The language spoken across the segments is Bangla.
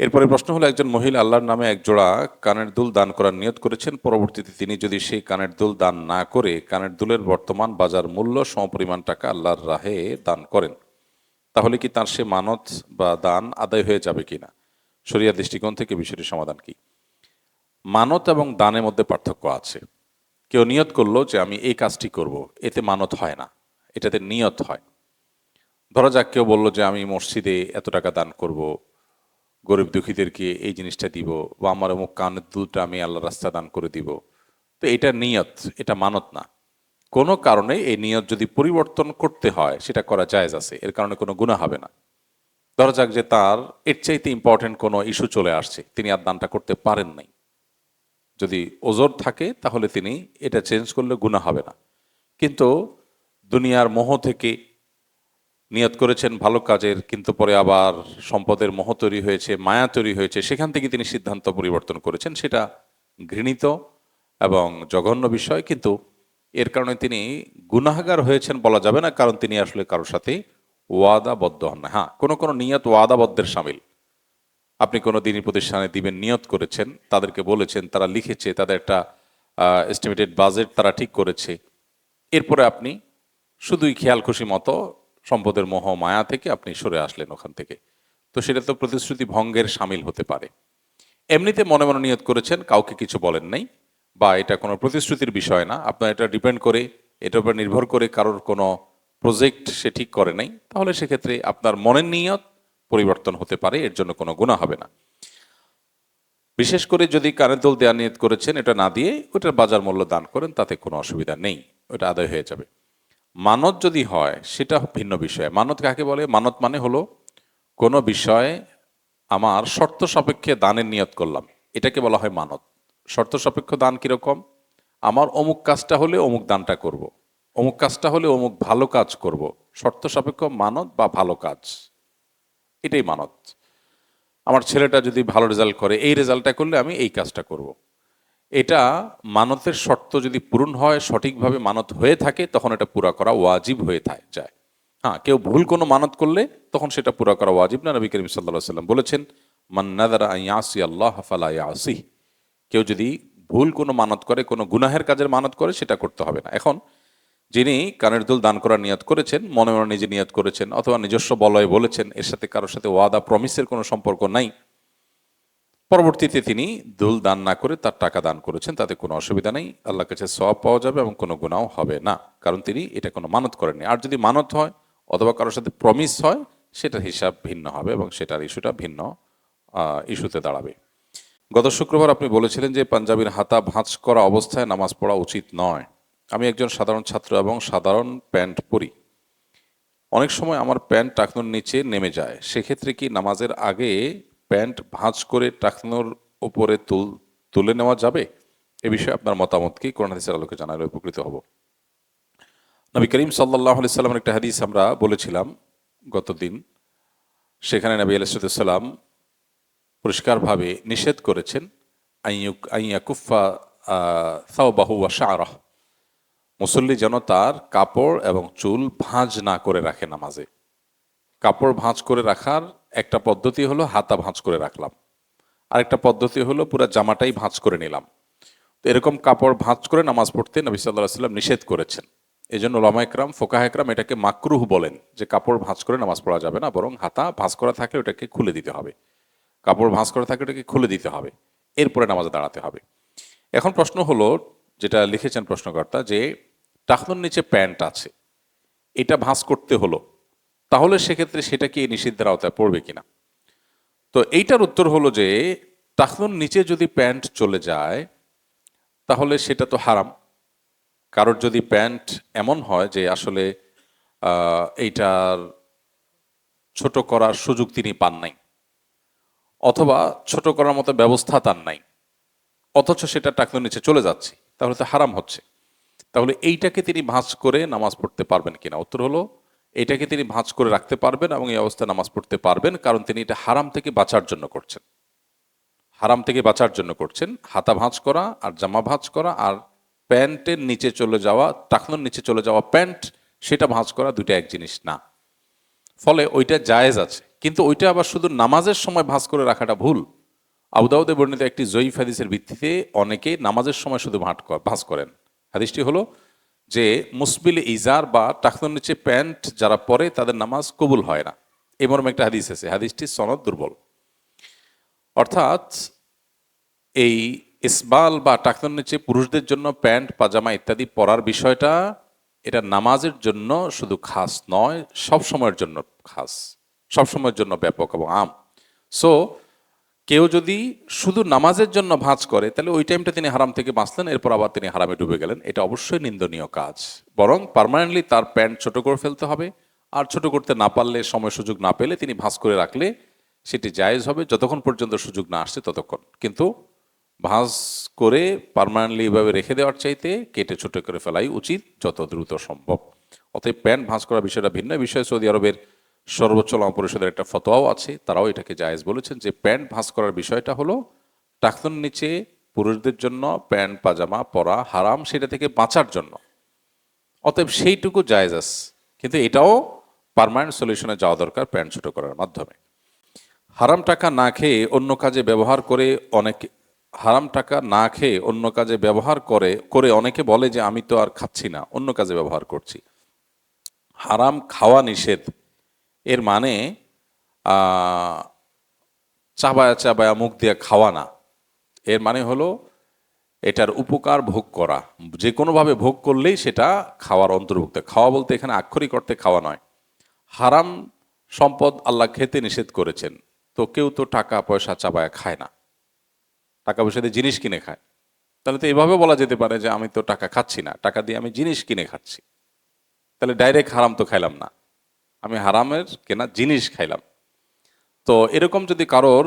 এরপরে প্রশ্ন হলো, একজন মহিলা আল্লাহর নামে এক জোড়া কানের দুল দান করার নিয়ত করেছেন, পরবর্তীতে তিনি যদি সেই কানের দুল দান না করে কানের দুলের বর্তমান বাজার মূল্য সমপরিমাণ টাকা আল্লাহর রাহে দান করেন, তাহলে কি তার সে মানত বা দান আদায় হয়ে যাবে কিনা? শরিয়া দৃষ্টিকোণ থেকে বিষয়টির সমাধান কি? মানত এবং দানের মধ্যে পার্থক্য আছে। কেউ নিয়ত করলো যে আমি এই কাজটি করব, এতে মানত হয় না, এটাতে নিয়ত হয়। ধরা যাক কেউ বলল যে আমি মসজিদে এত টাকা দান করব, গরিব দুঃখীদেরকে এই জিনিসটা দিব, বা আমার অমুক কানের দুলটা আমি আল্লাহ রাস্তা দান করে দিব। তো এটা নিয়ত, এটা মানত না। কোনো কারণে এই নিয়ত যদি পরিবর্তন করতে হয় সেটা করা জায়েজ আছে, এর কারণে কোনো গুনাহ হবে না। ধরা যাক যে তার এর চাইতে ইম্পর্টেন্ট কোনো ইস্যু চলে আসছে, তিনি আর দানটা করতে পারেন নাই। যদি ওজর থাকে তাহলে তিনি এটা চেঞ্জ করলে গুনাহ হবে না। কিন্তু দুনিয়ার মোহ থেকে নিয়ত করেছেন ভালো কাজের, কিন্তু পরে আবার সম্পদের মোহ তৈরি হয়েছে, মায়া তৈরি হয়েছে, সেখান থেকে তিনি সিদ্ধান্ত পরিবর্তন করেছেন, সেটা ঘৃণিত এবং জঘন্য বিষয়। কিন্তু এর কারণে তিনি গুনাহগার হয়েছেন বলা যাবে না, কারণ তিনি আসলে কারোর সাথে ওয়াদাবদ্ধ হন না। হ্যাঁ, কোনো কোনো নিয়ত ওয়াদাবদ্ধের সামিল। আপনি কোনো দিনই প্রতিষ্ঠানে দিবেন, নিয়ত করেছেন, তাদেরকে বলেছেন, তারা লিখেছে, তাদের একটা এস্টিমেটেড বাজেট তারা ঠিক করেছে, এরপরে আপনি শুধুই খেয়াল খুশি মতো সম্পদের মোহ মায়া থেকে আপনি সরে আসলেন ওখান থেকে। তো সেটা তো প্রতিশ্রুতি ভঙ্গের সামিল হতে পারে। এমনিতে মনে মনে নিয়ত করেছেন, কাউকে কিছু বলেন নাই, বা এটা কোনো প্রতিশ্রুতির বিষয় না, আপনার এটা ডিপেন্ড করে, এটার উপর নির্ভর করে কারোর কোনো প্রজেক্ট সে ঠিক করে নাই, তাহলে সেক্ষেত্রে আপনার মনের নিয়ত পরিবর্তন হতে পারে, এর জন্য কোনো গুনাহ হবে না। বিশেষ করে যদি কানের দুল দেওয়া নিয়ত করেছেন, এটা না দিয়ে ওটার বাজার মূল্য দান করেন, তাতে কোনো অসুবিধা নেই, ওটা আদায় হয়ে যাবে। মানত যদি হয় সেটা ভিন্ন বিষয়। মানত কাকে বলে? মানত মানে হলো কোনো বিষয়ে আমার শর্ত সাপেক্ষে দানের নিয়ত করলাম, এটাকে বলা হয় মানত। শর্ত সাপেক্ষ দান কিরকম? আমার অমুক কাজটা হলে অমুক দানটা করব, অমুক কাজটা হলে অমুক ভালো কাজ করব, শর্ত সাপেক্ষ মানত বা ভালো কাজ, এটাই মানত। আমার ছেলেটা যদি ভালো রেজাল্ট করে, এই রেজাল্টটা করলে আমি এই কাজটা করব। এটা মানতের শর্ত যদি পূরণ হয়, সঠিকভাবে মানত হয়ে থাকে, তখন এটা পুরা করা ওয়াজিব হয়ে যায়। হ্যাঁ, কেউ ভুল কোনো মানত করলে তখন সেটা পুরা করা ওয়াজিব না। নবী করিম সাল্লাল্লাহু আলাইহি ওয়াসাল্লাম বলেছেন, মান নাযারা আন ইয়াসি আল্লাহ ফালা ইয়াসিহ। কেউ যদি ভুল কোনো মানত করে, কোনো গুনাহের কাজের মানত করে, সেটা করতে হবে না। এখন যিনি কানের দুল দান করার নিয়ত করেছেন, মনে মনে নিজে নিয়ত করেছেন অথবা নিজস্ব বলয়ে বলেছেন, এর সাথে কারোর সাথে ওয়াদা প্রমিসের কোনো সম্পর্ক নাই, পরবর্তীতে তিনি দুল দান না করে তার টাকা দান করেছেন, তাতে কোনো অসুবিধা নেই, আল্লাহর কাছে সওয়াব পাওয়া যাবে এবং কোনো গুনাহ হবে না, কারণ তিনি এটা কোনো মানত করেননি। আর যদি মানত হয় অথবা কারোর সাথে প্রমিস হয়, সেটার হিসাব ভিন্ন হবে এবং সেটার ইস্যুটা ভিন্ন ইস্যুতে দাঁড়াবে। গত শুক্রবার আপনি বলেছিলেন যে পাঞ্জাবির হাতা ভাঁজ করা অবস্থায় নামাজ পড়া উচিত নয়। আমি একজন সাধারণ ছাত্র এবং সাধারণ প্যান্ট পরি। অনেক সময় আমার প্যান্ট টাকনুর নিচে নেমে যায়, সেক্ষেত্রে কি নামাজের আগে প্যান্ট ভাঁজ করে টাকনুর উপরে তুলে নেওয়া যাবে? এ বিষয়ে আপনার মতামত কি? কোরআন হাদিসের আলোকে জানালে উপকৃত হব। নবী করিম সাল্লাল্লাহু আলাইহি সাল্লামের একটা হাদিস আমরা বলেছিলাম গতদিন, সেখানে নবী আলাইহিস সালাম পরিষ্কারভাবে নিষেধ করেছেন আইয়াকুফা সাওবাহু ওয়া শা'রাহ, মুসল্লি যেন তার কাপড় এবং চুল ভাঁজ না করে রাখে নামাজে। কাপড় ভাঁজ করে রাখার একটা পদ্ধতি হলো হাতা ভাঁজ করে রাখলাম, আরেকটা পদ্ধতি হলো পুরো জামাটাই ভাঁজ করে নিলাম। তো এরকম কাপড় ভাঁজ করে নামাজ পড়তে নবী সাল্লাল্লাহু আলাইহি সাল্লাম নিষেধ করেছেন। এই জন্য উলামা ইকরাম, ফোকাহা ইকরাম এটাকে মাকরুহ বলেন, যে কাপড় ভাঁজ করে নামাজ পড়া যাবে না, বরং হাতা ভাঁজ করা থাকলে ওটাকে খুলে দিতে হবে, কাপড় ভাঁজ করা থাকলে ওটাকে খুলে দিতে হবে, এরপরে নামাজে দাঁড়াতে হবে। এখন প্রশ্ন হলো, যেটা লিখেছেন প্রশ্নকর্তা, যে টাকনুর নিচে প্যান্ট আছে, এটা ভাঁজ করতে হলো, তাহলে সেক্ষেত্রে সেটা কি এই নিষিদ্ধের আওতায় পড়বে কিনা? তো এইটার উত্তর হলো যে টাকনুর নিচে যদি প্যান্ট চলে যায় তাহলে সেটা তো হারাম। কারোর যদি প্যান্ট এমন হয় যে আসলে এইটার ছোট করার সুযোগ তিনি পান নাই, অথবা ছোট করার মতো ব্যবস্থা তার নাই, অথচ সেটা টাকনুর নিচে চলে যাচ্ছে, তাহলে তো হারাম হচ্ছে। তাহলে এইটাকে তিনি ভাঁজ করে নামাজ পড়তে পারবেন কিনা? উত্তর হলো, এইটাকে তিনি ভাঁজ করে রাখতে পারবেন এবং এই অবস্থায় নামাজ পড়তে পারবেন, কারণ তিনি এটা হারাম থেকে বাঁচার জন্য করছেন। হারাম থেকে বাঁচার জন্য করছেন। হাতা ভাঁজ করা আর জামা ভাঁজ করা আর প্যান্টের নিচে চলে যাওয়া, টাকনুর নিচে চলে যাওয়া প্যান্ট, সেটা ভাঁজ করা দুটো এক জিনিস না। ফলে ওইটা জায়েজ আছে, কিন্তু ওইটা আবার শুধু নামাজের সময় ভাঁজ করে রাখাটা ভুল। আবু দাউদে বর্ণিত একটি জয়ীফ হাদিসের ভিত্তিতে অনেকে নামাজের সময় শুধু ভাঁজ করেন। হাদিসটি হলো যে মুসবিল ইজার বা টাকনোর নিচে প্যান্ট যারা পরে তাদের নামাজ কবুল হয় না, এই মর্মে একটা হাদিস আছে। হাদিসটি সনদ দুর্বল। অর্থাৎ এই ইসবাল বা টাকনোর নিচে পুরুষদের জন্য প্যান্ট পাজামা ইত্যাদি পরার বিষয়টা এটা নামাজের জন্য শুধু খাস নয়, সব সময়ের জন্য খাস, সব সময়ের জন্য ব্যাপক এবং আম। সো কেউ যদি শুধু নামাজের জন্য ভাঁজ করে তাহলে ওই টাইমটা তিনি হারাম থেকে বাঁচলেন, এরপর আবার তিনি হারামে ডুবে গেলেন। এটা অবশ্যই নিন্দনীয় কাজ। বরং পার্মানেন্টলি তার প্যান্ট ছোট করে ফেলতে হবে। আর ছোট করতে না পারলে, সময় সুযোগ না পেলে তিনি ভাঁজ করে রাখলে সেটি জায়েজ হবে, যতক্ষণ পর্যন্ত সুযোগ না আসছে ততক্ষণ। কিন্তু ভাঁজ করে পার্মানেন্টলি এভাবে রেখে দেওয়ার চাইতে কেটে ছোট করে ফেলাই উচিত যত দ্রুত সম্ভব। অতএব প্যান্ট ভাঁজ করার বিষয়টা ভিন্ন বিষয়। সৌদি আরবের সর্বোচ্চ ওলামা পরিষদের একটা ফতোয়াও আছে, তারাও এটাকে জায়েজ বলেছেন যে প্যান্ট ভাঁজ করার বিষয়টা হলো টাকনোর নিচে পুরুষদের জন্য প্যান্ট পাজামা পরা হারাম, সেটা থেকে বাঁচার জন্য। অতএব সেইটুকু জায়েজ আছে, কিন্তু এটাও পার্মানেন্ট সলিউশনে যাওয়া দরকার প্যান্ট ছোট করার মাধ্যমে। হারাম টাকা না খেয়ে অন্য কাজে ব্যবহার করে অনেকে হারাম টাকা না খেয়ে অন্য কাজে ব্যবহার করে করে অনেকে বলে যে আমি তো আর খাচ্ছি না, অন্য কাজে ব্যবহার করছি। হারাম খাওয়া নিষেধ, এর মানে চাবায়া চাবায়া মুখ দিয়ে খাওয়া না। এর মানে হলো এটার উপকার ভোগ করা, যে কোনোভাবে ভোগ করলেই সেটা খাওয়ার অন্তর্ভুক্ত। খাওয়া বলতে এখানে আক্ষরিক অর্থে খাওয়া নয়। হারাম সম্পদ আল্লাহ খেতে নিষেধ করেছেন, তো কেউ তো টাকা পয়সা চাবায়া খায় না, টাকা পয়সা দিয়ে জিনিস কিনে খায়। তাহলে তো এভাবে বলা যেতে পারে যে আমি তো টাকা খাচ্ছি না, টাকা দিয়ে আমি জিনিস কিনে খাচ্ছি। তাহলে ডাইরেক্ট হারাম তো খাইলাম না, আমি হারামের কেনা জিনিস খাইলাম। তো এরকম যদি কারোর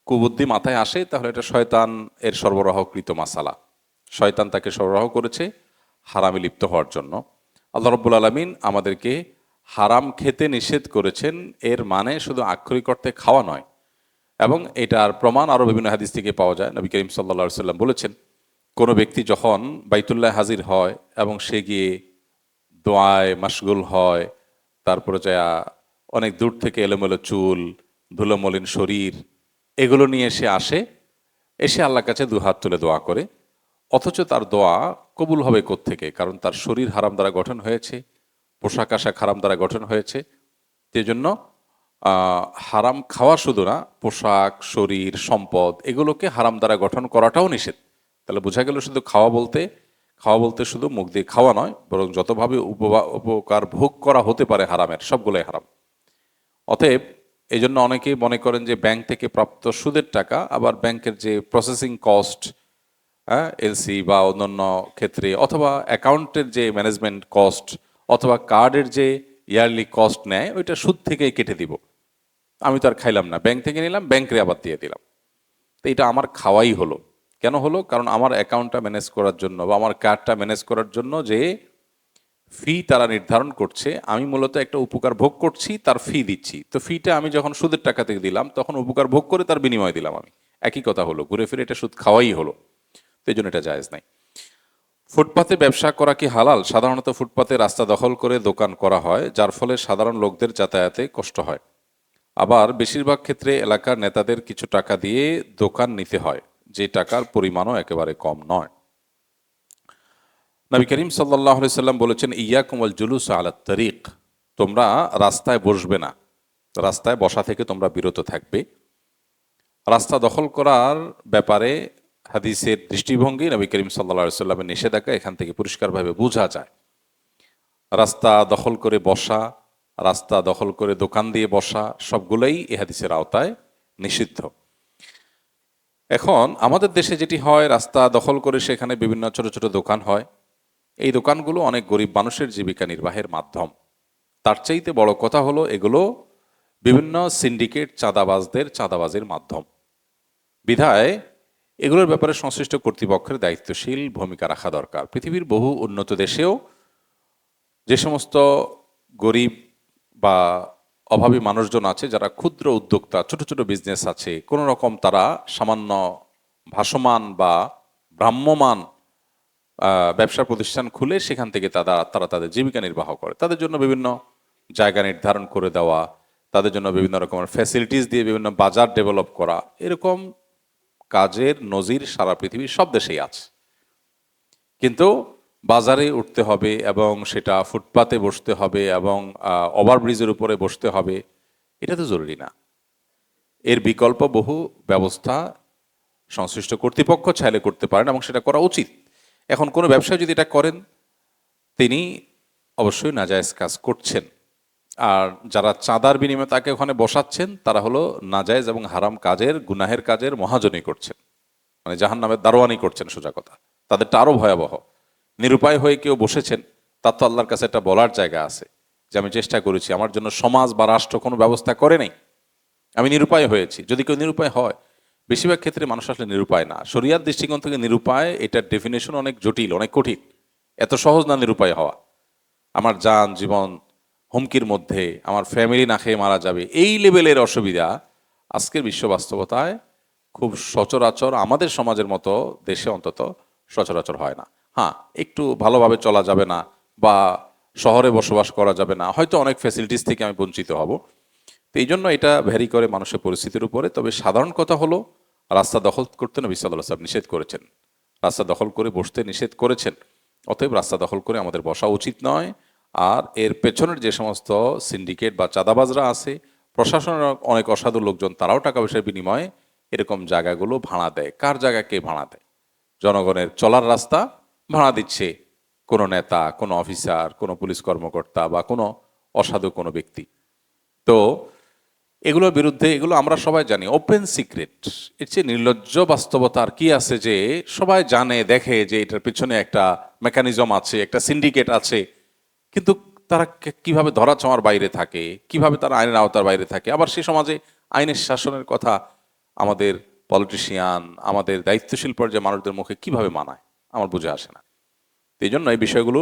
কুবুদ্ধি মাথায় আসে তাহলে এটা শয়তান এর সরবরাহকৃত মাসালা। শয়তান তাকে সরবরাহ করেছে হারামে লিপ্ত হওয়ার জন্য। আল্লাহ রাব্বুল আলামিন আমাদেরকে হারাম খেতে নিষেধ করেছেন, এর মানে শুধু আক্ষরিক অর্থে খাওয়া নয়। এবং এটার প্রমাণ আরও বিভিন্ন হাদিস থেকে পাওয়া যায়। নবী করিম সাল্লাল্লাহু আলাইহি সাল্লাম বলেছেন, কোনো ব্যক্তি যখন বাইতুল্লাহ হাজির হয় এবং সে গিয়ে দোয়ায় মাশগুল হয়, তারপরে যা অনেক দূর থেকে এলোমেলো চুল, ধুলোমলিন শরীর এগুলো নিয়ে সে আসে, এসে আল্লাহর কাছে দুহাত তুলে দোয়া করে, অথচ তার দোয়া কবুল হবে কোত্থেকে? কারণ তার শরীর হারাম দ্বারা গঠন হয়েছে, পোশাক আশাক হারাম দ্বারা গঠন হয়েছে। সেই জন্য হারাম খাওয়া শুধু না, পোশাক, শরীর, সম্পদ এগুলোকে হারাম দ্বারা গঠন করাটাও নিষেধ। তাহলে বোঝা গেল শুধু খাওয়া বলতে শুধু মুখ দিয়ে খাওয়া নয়, বরং যতভাবে উপকার ভোগ করা হতে পারে হারামের, সবগুলোই হারাম। অতএব এই জন্য অনেকেই মনে করেন যে ব্যাংক থেকে প্রাপ্ত সুদের টাকা, আবার ব্যাংকের যে প্রসেসিং কস্ট, হ্যাঁ, এলসি বা অন্যান্য ক্ষেত্রে, অথবা অ্যাকাউন্টের যে ম্যানেজমেন্ট কস্ট, অথবা কার্ডের যে ইয়ারলি কস্ট নেয়, ওইটা সুদ থেকেই কেটে দিব। আমি তো আর খাইলাম না, ব্যাংক থেকে নিলাম, ব্যাংকে আবার দিয়ে দিলাম, তো এটা আমার খাওয়াই হলো। কেন হলো? কারণ আমার অ্যাকাউন্টটা ম্যানেজ করার জন্য বা আমার কার্ডটা ম্যানেজ করার জন্য যে ফি তারা নির্ধারণ করছে, আমি মূলত একটা উপকার ভোগ করছি, তার ফি দিচ্ছি। তো ফিটা আমি যখন সুদের টাকা থেকে দিলাম, তখন উপকার ভোগ করে তার বিনিময় দিলাম আমি। একই কথা হলো, ঘুরে ফিরে এটা সুদ খাওয়াই হলো। তো এই জন্য এটা জায়েজ নাই। ফুটপাতে ব্যবসা করা কি হালাল? সাধারণত ফুটপাতে রাস্তা দখল করে দোকান করা হয়, যার ফলে সাধারণ লোকদের যাতায়াতে কষ্ট হয়। আবার বেশিরভাগ ক্ষেত্রে এলাকার নেতাদের কিছু টাকা দিয়ে দোকান নিতে হয়, যে টাকার পরিমাণও একেবারে কম নয়। নবী করিম সাল্লাল্লাহু আলাইহি সাল্লাম বলেছেন, ইয়াকুম ওয়াল জুলুস আলা তারিক, তোমরা রাস্তায় বসবে না, রাস্তায় বসা থেকে তোমরা বিরত থাকবে। রাস্তা দখল করার ব্যাপারে হাদিসের দৃষ্টিভঙ্গি, নবী করিম সাল্লাল্লাহু আলাইহি সাল্লামের নিষেধাজ্ঞা এখান থেকে পরিষ্কারভাবে বোঝা যায়। রাস্তা দখল করে বসা, রাস্তা দখল করে দোকান দিয়ে বসা, সবগুলোই এ হাদিসের আওতায় নিষিদ্ধ। এখন আমাদের দেশে যেটি হয়, রাস্তা দখল করে সেখানে বিভিন্ন ছোট ছোট দোকান হয়। এই দোকানগুলো অনেক গরিব মানুষের জীবিকা নির্বাহের মাধ্যম। তার চাইতে বড় কথা হলো এগুলো বিভিন্ন সিন্ডিকেট চাঁদাবাজদের চাঁদাবাজির মাধ্যম। বিধায় এগুলোর ব্যাপারে সংশ্লিষ্ট কর্তৃপক্ষের দায়িত্বশীল ভূমিকা রাখা দরকার। পৃথিবীর বহু উন্নত দেশেও যে সমস্ত গরিব বা অভাবী মানুষজন আছে, যারা ক্ষুদ্র উদ্যোক্তা, ছোট ছোট বিজনেস আছে, কোনো রকম তারা সামান্য ভাসমান বা ভ্রাম্যমান ব্যবসা প্রতিষ্ঠান খুলে সেখান থেকে তারা তাদের জীবিকা নির্বাহ করে, তাদের জন্য বিভিন্ন জায়গা নির্ধারণ করে দেওয়া, তাদের জন্য বিভিন্ন রকমের ফ্যাসিলিটিস দিয়ে বিভিন্ন বাজার ডেভেলপ করা, এরকম কাজের নজির সারা পৃথিবীর সব দেশেই আছে। কিন্তু বাজারে উঠতে হবে এবং সেটা ফুটপাতে বসতে হবে এবং ওভারব্রিজের উপরে বসতে হবে, এটা তো জরুরি না। এর বিকল্প বহু ব্যবস্থা সংশ্লিষ্ট কর্তৃপক্ষ চাইলে করতে পারেন এবং সেটা করা উচিত। এখন কোনো ব্যবসায়ী যদি এটা করেন, তিনি অবশ্যই নাজায়েজ কাজ করছেন। আর যারা চাঁদার বিনিময়ে তাকে ওখানে বসাচ্ছেন, তারা হলো নাজায়েজ এবং হারাম কাজের, গুনাহের কাজের মহাজনী করছেন, মানে জাহান্নামের দারোয়ানি করছেন, সোজা কথা। তাদেরটা আরো ভয়াবহ। নিরুপায় হয়ে কেউ বসেছেন, তার তো আল্লাহর কাছে একটা বলার জায়গা আছে যে আমি চেষ্টা করেছি, আমার জন্য সমাজ বা রাষ্ট্র কোনো ব্যবস্থা করে নেই, আমি নিরুপায় হয়েছি। যদি কেউ নিরুপায় হয়, বেশিরভাগ ক্ষেত্রে মানুষ আসলে নিরুপায় না। শরিয়ার দৃষ্টিকোণ থেকে নিরুপায়, এটার ডেফিনেশন অনেক জটিল, অনেক কঠিন। এত সহজ না নিরুপায় হওয়া। আমার জান জীবন হুমকির মধ্যে, আমার ফ্যামিলি না খেয়ে মারা যাবে, এই লেভেলের অসুবিধা আজকের বিশ্ব বাস্তবতায় খুব সচরাচর আমাদের সমাজের মতো দেশে অন্তত সচরাচর হয় না। হ্যাঁ, একটু ভালোভাবে চলা যাবে না বা শহরে বসবাস করা যাবে না, হয়তো অনেক ফ্যাসিলিটিস থেকে আমি বঞ্চিত হব। তো এই জন্য এটা ভ্যারি করে মানুষের পরিস্থিতির উপরে। তবে সাধারণ কথা হলো, রাস্তা দখল করতে নবী সাল্লাল্লাহু আলাইহি ওয়াসাল্লাম নিষেধ করেছেন, রাস্তা দখল করে বসতে নিষেধ করেছেন। অতএব রাস্তা দখল করে আমাদের বসা উচিত নয়। আর এর পেছনের যে সমস্ত সিন্ডিকেট বা চাঁদাবাজরা আছে, প্রশাসনের অনেক অসাধু লোকজন, তারাও টাকা পয়সার বিনিময়ে এরকম জায়গাগুলো ভাড়া দেয়। কার জায়গা কে ভাড়া দেয়? জনগণের চলার রাস্তা ভাড়া দিচ্ছে কোনো নেতা, কোনো অফিসার, কোনো পুলিশ কর্মকর্তা বা কোনো অসাধু কোনো ব্যক্তি। তো এগুলোর বিরুদ্ধে, এগুলো আমরা সবাই জানি, ওপেন সিক্রেট। এর চেয়ে নির্লজ্জ বাস্তবতা আর কি আছে যে সবাই জানে, দেখে যে এটার পিছনে একটা মেকানিজম আছে, একটা সিন্ডিকেট আছে, কিন্তু তারা কিভাবে ধরা ছোঁয়ার বাইরে থাকে, কিভাবে তারা আইনের আওতার বাইরে থাকে। আবার সে সমাজে আইনের শাসনের কথা আমাদের পলিটিশিয়ান, আমাদের দায়িত্বশীল পর্যায়ে মানুষদের মুখে কিভাবে মানায়, আমার বুঝে আসে না। এই জন্য এই বিষয়গুলো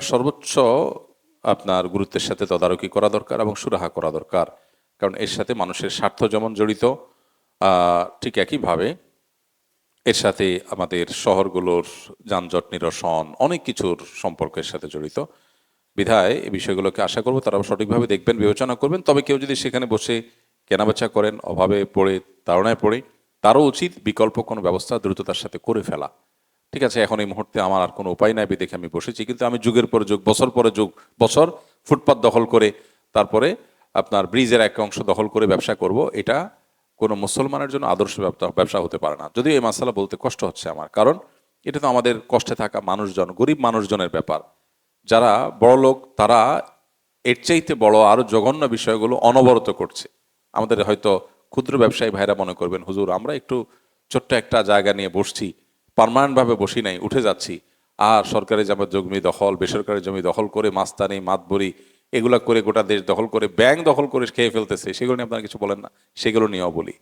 সর্বোচ্চ আপনার গুরুত্বের সাথে তদারকি করা দরকার এবং সুরাহা করা দরকার। কারণ এর সাথে মানুষের স্বার্থ যেমন জড়িত, ঠিক একইভাবে এর সাথে আমাদের শহরগুলোর যানজট নিরসন, অনেক কিছুর সম্পর্কের সাথে জড়িত। বিধায় এই বিষয়গুলোকে আশা করবো তারা সঠিকভাবে দেখবেন, বিবেচনা করবেন। তবে কেউ যদি সেখানে বসে কেনাবেচা করেন, অভাবে পড়ে, তাড়নায় পড়ে, তারও উচিত বিকল্প কোনো ব্যবস্থা দ্রুততার সাথে করে ফেলা। ঠিক আছে, এখন এই মুহূর্তে আমার আর কোনো উপায় নাই দেখে আমি বসেছি, কিন্তু আমি যুগের পরে যুগ, বছর পরে যুগ বছর ফুটপাত দখল করে, তারপরে আপনার ব্রিজের এক অংশ দখল করে ব্যবসা করব, এটা কোনো মুসলমানের জন্য আদর্শ ব্যবসা হতে পারে না। যদিও এই মাসালা বলতে কষ্ট হচ্ছে আমার, কারণ এটা তো আমাদের কষ্টে থাকা মানুষজন, গরিব মানুষজনের ব্যাপার। যারা বড় লোক, তারা এর চাইতে বড় আরো জঘন্য বিষয়গুলো অনবরত করছে। আমাদের হয়তো ক্ষুদ্র ব্যবসায়ী ভাইরা মনে করবেন, হুজুর আমরা একটু ছোট্ট একটা জায়গা নিয়ে বসছি, পার্মানেন্ট ভাবে বসি নাই, উঠে যাচ্ছি, আর সরকারি জমি দখল, বেসরকারি জমি দখল করে মাস্তানি মাতবরি এগুলা করে গোটা দেশ দখল করে, ব্যাংক দখল করে খেয়ে ফেলতেছে, সেগুলো নিয়ে আপনারা কিছু বলেন না? সেগুলো নিয়েও বলি,